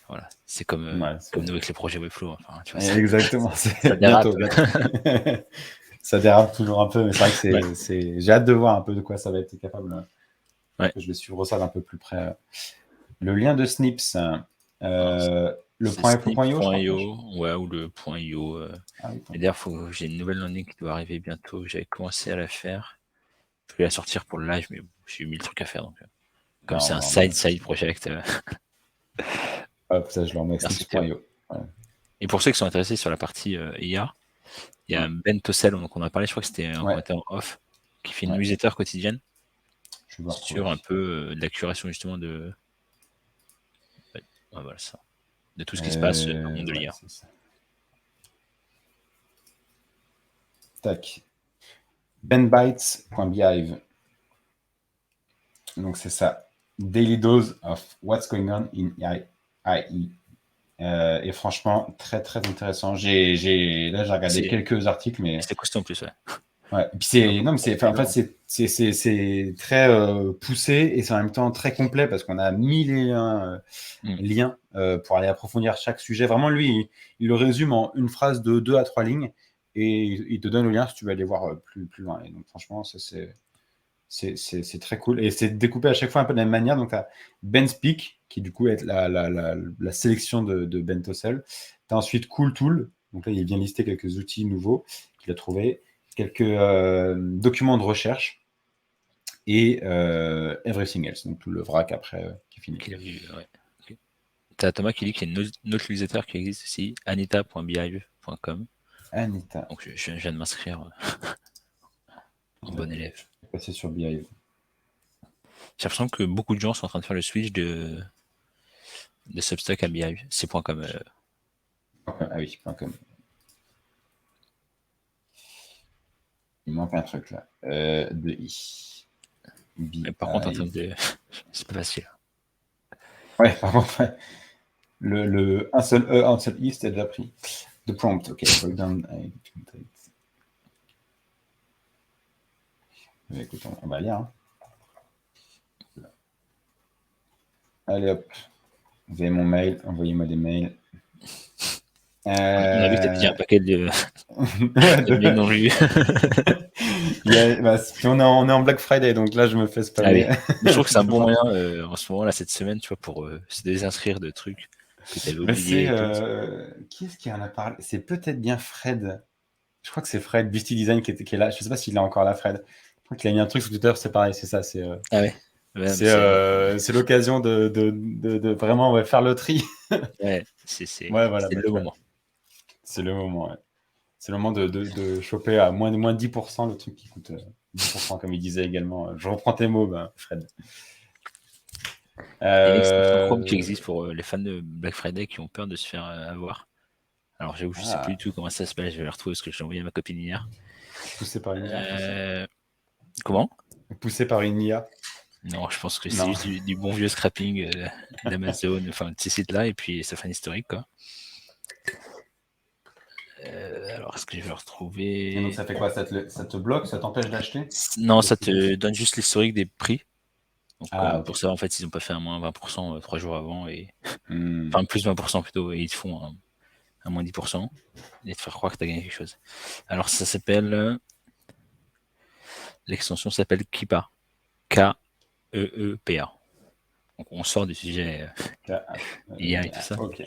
voilà. C'est comme nous avec les projets Webflow. Enfin, tu vois, exactement. Ça dérape. Bientôt. Ça dérape toujours un peu, mais c'est vrai que j'ai hâte de voir un peu de quoi ça va être capable. Ouais. Je vais suivre ça d'un peu plus près. Le lien de Snips, le .io, ouais, ou le .io. Et d'ailleurs, j'ai une nouvelle landing qui doit arriver bientôt. J'avais commencé à la faire. Je vais la sortir pour le live, mais j'ai eu 1000 trucs à faire. Donc, comme c'est un side project. Hop, ça, je le remets Snips.io. Ouais. Et pour ceux qui sont intéressés sur la partie IA, il y a Ben Tossel, donc on a parlé, je crois que c'était en off, qui fait une newsletter quotidienne sur un peu de la curation justement de voilà, ça. De tout ce qui se passe dans le monde de l'IA. Tac. benbytes.beehive. Donc c'est ça. Daily dose of what's going on in AI. Et franchement, très très intéressant. Là, j'ai regardé quelques articles, mais c'était costaud en plus, ouais. Ouais. Et puis c'est très poussé et c'est en même temps très complet parce qu'on a 1001 liens pour aller approfondir chaque sujet. Vraiment, lui, il le résume en une phrase de 2 à 3 lignes et il te donne le lien si tu veux aller voir plus loin. Et donc, franchement, ça, c'est très cool. Et c'est découpé à chaque fois un peu de la même manière. Donc, tu as Ben Speak, qui du coup est la sélection de Ben Tossel. Tu as ensuite Cool Tool. Donc là, il vient lister quelques outils nouveaux qu'il a trouvés. Quelques documents de recherche et Everything Else, donc tout le vrac après qui est fini. Okay. T'as Thomas qui dit qu'il y a une autre newsletter qui existe aussi, anita.beehive.com. Anita. Donc je viens de m'inscrire en bon élève. Je vais passer sur Beehive. J'ai l'impression que beaucoup de gens sont en train de faire le switch de Substack à Beehive. C'est .com. Ah oui, .com. Il manque un truc là. De I. Mais par contre, en termes de. C'est pas facile. Ouais, par contre, un seul E, un seul I, c'était déjà pris. De prompt, ok. Écoute, on va lire. Hein. Allez hop. Vous avez mon mail, envoyez-moi des mails. On a vu que t'as déjà un paquet de mails non lus. On est en Black Friday, donc là je me fais spammer. Ah oui. Je trouve que c'est un bon moyen en ce moment, là, cette semaine, tu vois, pour se désinscrire de trucs que tu avais oubliés. Qui est-ce qui en a parlé? C'est peut-être bien Fred. Je crois que c'est Fred, Busty Design, qui est là. Je ne sais pas s'il est encore là, Fred. Je crois qu'il a mis un truc sur Twitter, c'est pareil, c'est ça. Ah ouais. C'est l'occasion de vraiment faire le tri. Ouais, c'est voilà, le moment. C'est le moment, ouais. C'est le moment de choper à moins 10% le truc qui coûte 10%, comme il disait également. Je reprends tes mots, Fred. Il y a une extension Chrome qui existe pour les fans de Black Friday qui ont peur de se faire avoir. Alors j'avoue, je ne sais plus du tout comment ça s'appelle. Je vais le retrouver parce que je l'ai envoyé à ma copine hier. Poussé par une IA. Comment? Poussé par une IA. Non, je pense que c'est juste du bon vieux scrapping d'Amazon, enfin de ces sites-là, et puis ça fait un historique, quoi. Alors, est-ce que je vais le Et donc, retrouver? ça fait quoi? Ça te bloque? Ça t'empêche d'acheter? Non, ça Qu'est-ce qui te donne juste l'historique des prix. Donc, Ah, ok. pour savoir en fait s'ils n'ont pas fait un moins 20% 3 jours avant, Hmm. enfin plus 20% plutôt, et ils te font un moins 10% et te faire croire que tu as gagné quelque chose. Alors, ça s'appelle. L'extension s'appelle Keepa. K-E-E-P-A. Donc, on sort du sujet IA et tout ça. Ok.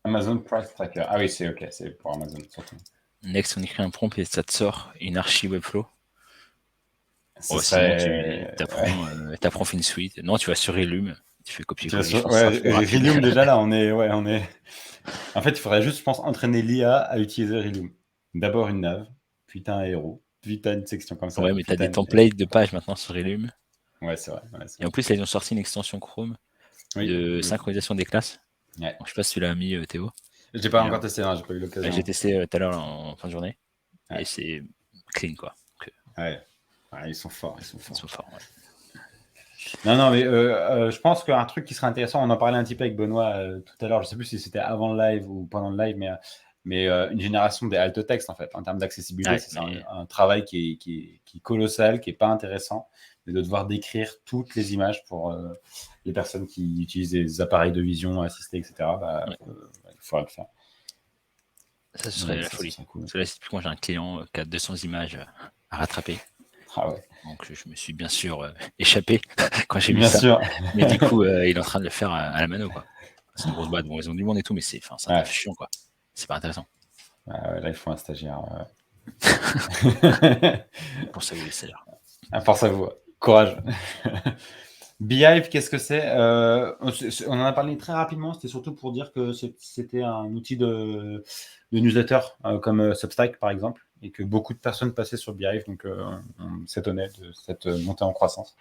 Amazon Price Tracker. Ah oui, c'est ok, c'est pour Amazon surtout. Next, on écrit un prompt et ça te sort une archi Webflow. Ce Sinon, tu serait. t'apprends FinSuite. Non, tu vas sur Relume, tu fais Tu vois, copier-coller. Je pense que ouais, ça sera plus rapide. Rhelium, déjà là, on est. En fait, il faudrait juste, je pense, entraîner l'IA à utiliser Rhelium. D'abord une nav, puis t'as un héros, puis t'as une section comme ça. Ouais, mais puis t'as des une- templates de pages maintenant sur Relume. Ouais, c'est vrai. Ouais, c'est Et en vrai. plus, là, ils ont sorti une extension Chrome Oui. de synchronisation des classes. Ouais. Donc, je sais pas si tu l'as mis, Théo. J'ai pas Et encore là, testé, non, j'ai pas eu l'occasion. j'ai testé tout à l'heure en fin de journée. Ouais. Et c'est clean, quoi. Donc, Ouais. Ouais, ils sont forts. ils sont forts, ouais. Non, mais je pense qu'un truc qui serait intéressant, on en parlait un petit peu avec Benoît tout à l'heure, je sais plus si c'était avant le live ou pendant le live, mais une génération des alt textes en fait, en termes d'accessibilité, Ouais, c'est un travail qui est colossal, qui est pas intéressant, mais de devoir décrire toutes les images pour les personnes qui utilisent des appareils de vision assistés, etc. Ouais. Il faudra le faire. Ça, ce serait la folie. Ça serait cool. Parce que là, c'est plus moi, j'ai un client qui a 200 images à rattraper. Ah ouais. Donc, je me suis bien sûr échappé quand j'ai vu Bien ça. sûr. Mais du coup, il est en train de le faire à la mano, quoi. C'est une grosse boîte. Bon, ils ont du monde et tout, mais c'est un taf chiant, quoi. C'est pas intéressant. Ouais, là, il faut un stagiaire. Pour ça, vous laissez là. Force à vous. Courage. Beehive, qu'est-ce que c'est? On en a parlé très rapidement. C'était surtout pour dire que c'était un outil de newsletter comme Substack, par exemple, et que beaucoup de personnes passaient sur Beehive. Donc, on s'étonnait de cette montée en croissance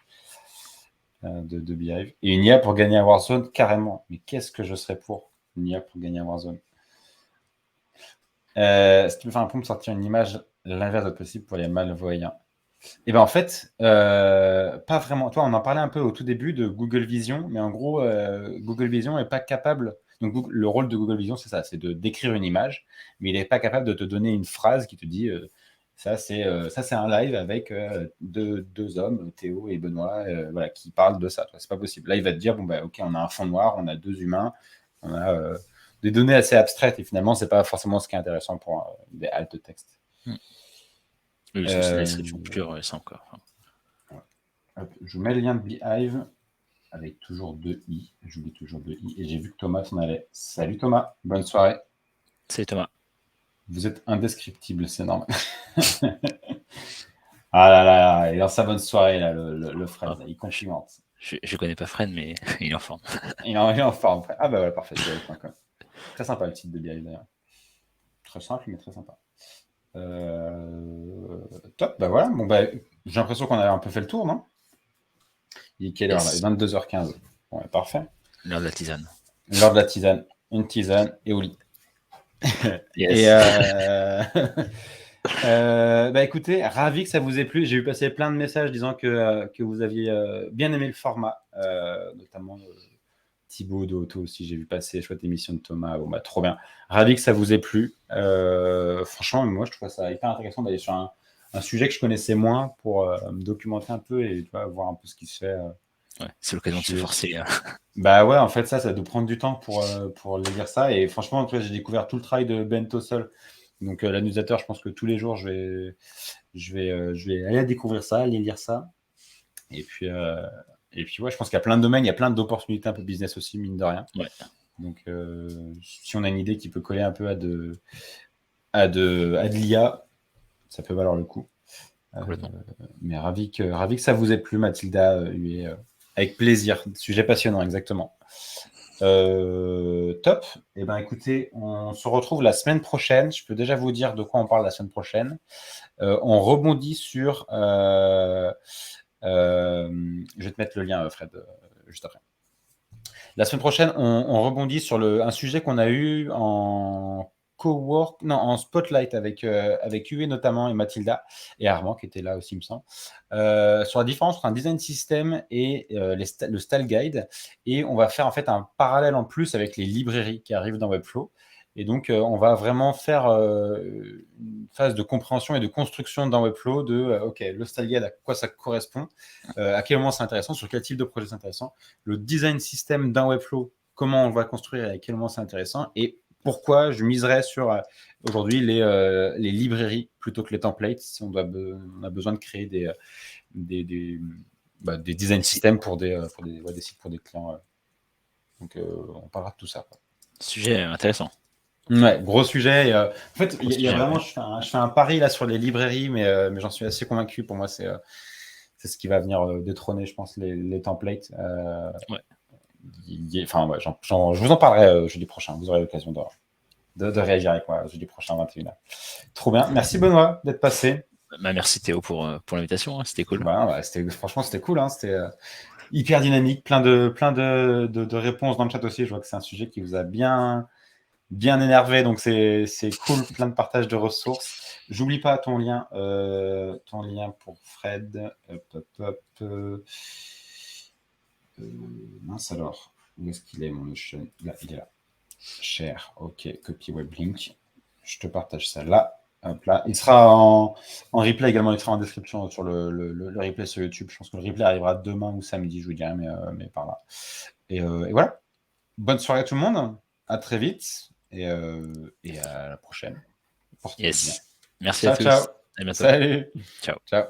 de Beehive. Et une IA pour gagner à Warzone, carrément. Mais qu'est-ce que je serais pour une IA pour gagner à Warzone? Si tu peux faire un prompt, sortir une image, l'inverse de possible pour les malvoyants. Et ben en fait, pas vraiment. Toi, on en parlait un peu au tout début de Google Vision, mais en gros, Google Vision n'est pas capable. Donc, le rôle de Google Vision, c'est ça, c'est de décrire une image, mais il n'est pas capable de te donner une phrase qui te dit ça, c'est un live avec deux hommes, Théo et Benoît, voilà, qui parlent de ça. C'est pas possible. Là, il va te dire bon bah ok, on a un fond noir, on a deux humains, on a des données assez abstraites, et finalement, c'est pas forcément ce qui est intéressant pour des alt textes. Oui, c'est la description pure, ça encore. Hop, je vous mets le lien de Beehive avec toujours 2 i. J'oublie toujours 2 i. Et j'ai vu que Thomas s'en allait. Salut Thomas, bonne soirée. Salut Thomas. Vous êtes indescriptible, c'est normal. Ah là là, il est dans sa bonne soirée, là, le Fred. Là, il complimente. Je connais pas Fred, mais il est en forme. Il est en forme. Ah bah voilà, parfait. Très sympa le titre de Beehive d'ailleurs. Très simple, mais très sympa. Top, bah voilà. Bon, bah, j'ai l'impression qu'on a un peu fait le tour, non? Il est quelle heure là? 22h15. Bon, parfait. L'heure de la tisane. L'heure de la tisane. Une tisane et au lit. Yes. Et bah écoutez, ravi que ça vous ait plu. J'ai eu passer plein de messages disant que vous aviez bien aimé le format, notamment Thibaut de Auto aussi. J'ai vu passer chouette émission de Thomas. Bon, bah, trop bien. Ravi que ça vous ait plu. Franchement, moi, je trouve ça hyper intéressant d'aller sur un sujet que je connaissais moins pour me documenter un peu et voir un peu ce qui se fait. Ouais, c'est l'occasion de se forcer. Bah ouais, en fait, ça doit prendre du temps pour lire ça. Et franchement, j'ai découvert tout le travail de Ben Tossel. Donc, la newsletter, je pense que tous les jours, je vais aller découvrir ça, aller lire ça. Et puis ouais, je pense qu'il y a plein de domaines, il y a plein d'opportunités un peu business aussi, mine de rien. Ouais. Donc, si on a une idée qui peut coller un peu à de l'IA, ça peut valoir le coup. Mais ravi que ça vous ait plu, Mathilda Huet. Avec plaisir. Sujet passionnant, exactement. Top. Eh ben, écoutez, on se retrouve la semaine prochaine. Je peux déjà vous dire de quoi on parle la semaine prochaine. On rebondit sur... je vais te mettre le lien, Fred, juste après. La semaine prochaine, on rebondit sur un sujet qu'on a eu en spotlight avec Huey notamment et Mathilda et Armand qui était là aussi, il me semble, sur la différence entre un design system et le style guide. Et on va faire en fait un parallèle en plus avec les librairies qui arrivent dans Webflow. Et donc, on va vraiment faire une phase de compréhension et de construction d'un Webflow de OK, le style guide, à quoi ça correspond, à quel moment c'est intéressant, sur quel type de projet c'est intéressant, le design système d'un Webflow, comment on va le construire et à quel moment c'est intéressant, et pourquoi je miserais sur aujourd'hui les librairies plutôt que les templates si on a besoin de créer des design systems pour des sites pour des clients. Donc, on parlera de tout ça. Sujet intéressant. Ouais, gros sujet. En fait, Gros il y a sujet, vraiment, ouais. je fais un pari là sur les librairies, mais j'en suis assez convaincu. Pour moi, c'est ce qui va venir détrôner, je pense, les templates. Ouais. Enfin, ouais, je vous en parlerai jeudi prochain. Vous aurez l'occasion de réagir avec moi jeudi prochain à 21h. Trop bien. Merci Benoît d'être passé. Bah, merci Théo pour l'invitation, hein, c'était cool. Ouais, franchement, c'était cool. Hein, c'était hyper dynamique, plein de réponses dans le chat aussi. Je vois que c'est un sujet qui vous a bien énervé, donc c'est cool, plein de partage de ressources. J'oublie pas ton lien pour Fred. Mince alors, où est-ce qu'il est mon Notion? Là, il est là. Share, ok, copy web link. Je te partage ça là. Hop là. Il sera en replay également, il sera en description sur le replay sur YouTube. Je pense que le replay arrivera demain ou samedi, je vous dirai, mais par là. Et voilà. Bonne soirée à tout le monde. À très vite. Et à la prochaine. Yes. Merci ciao, à tous. ciao. À bientôt. Salut. Ciao. Ciao.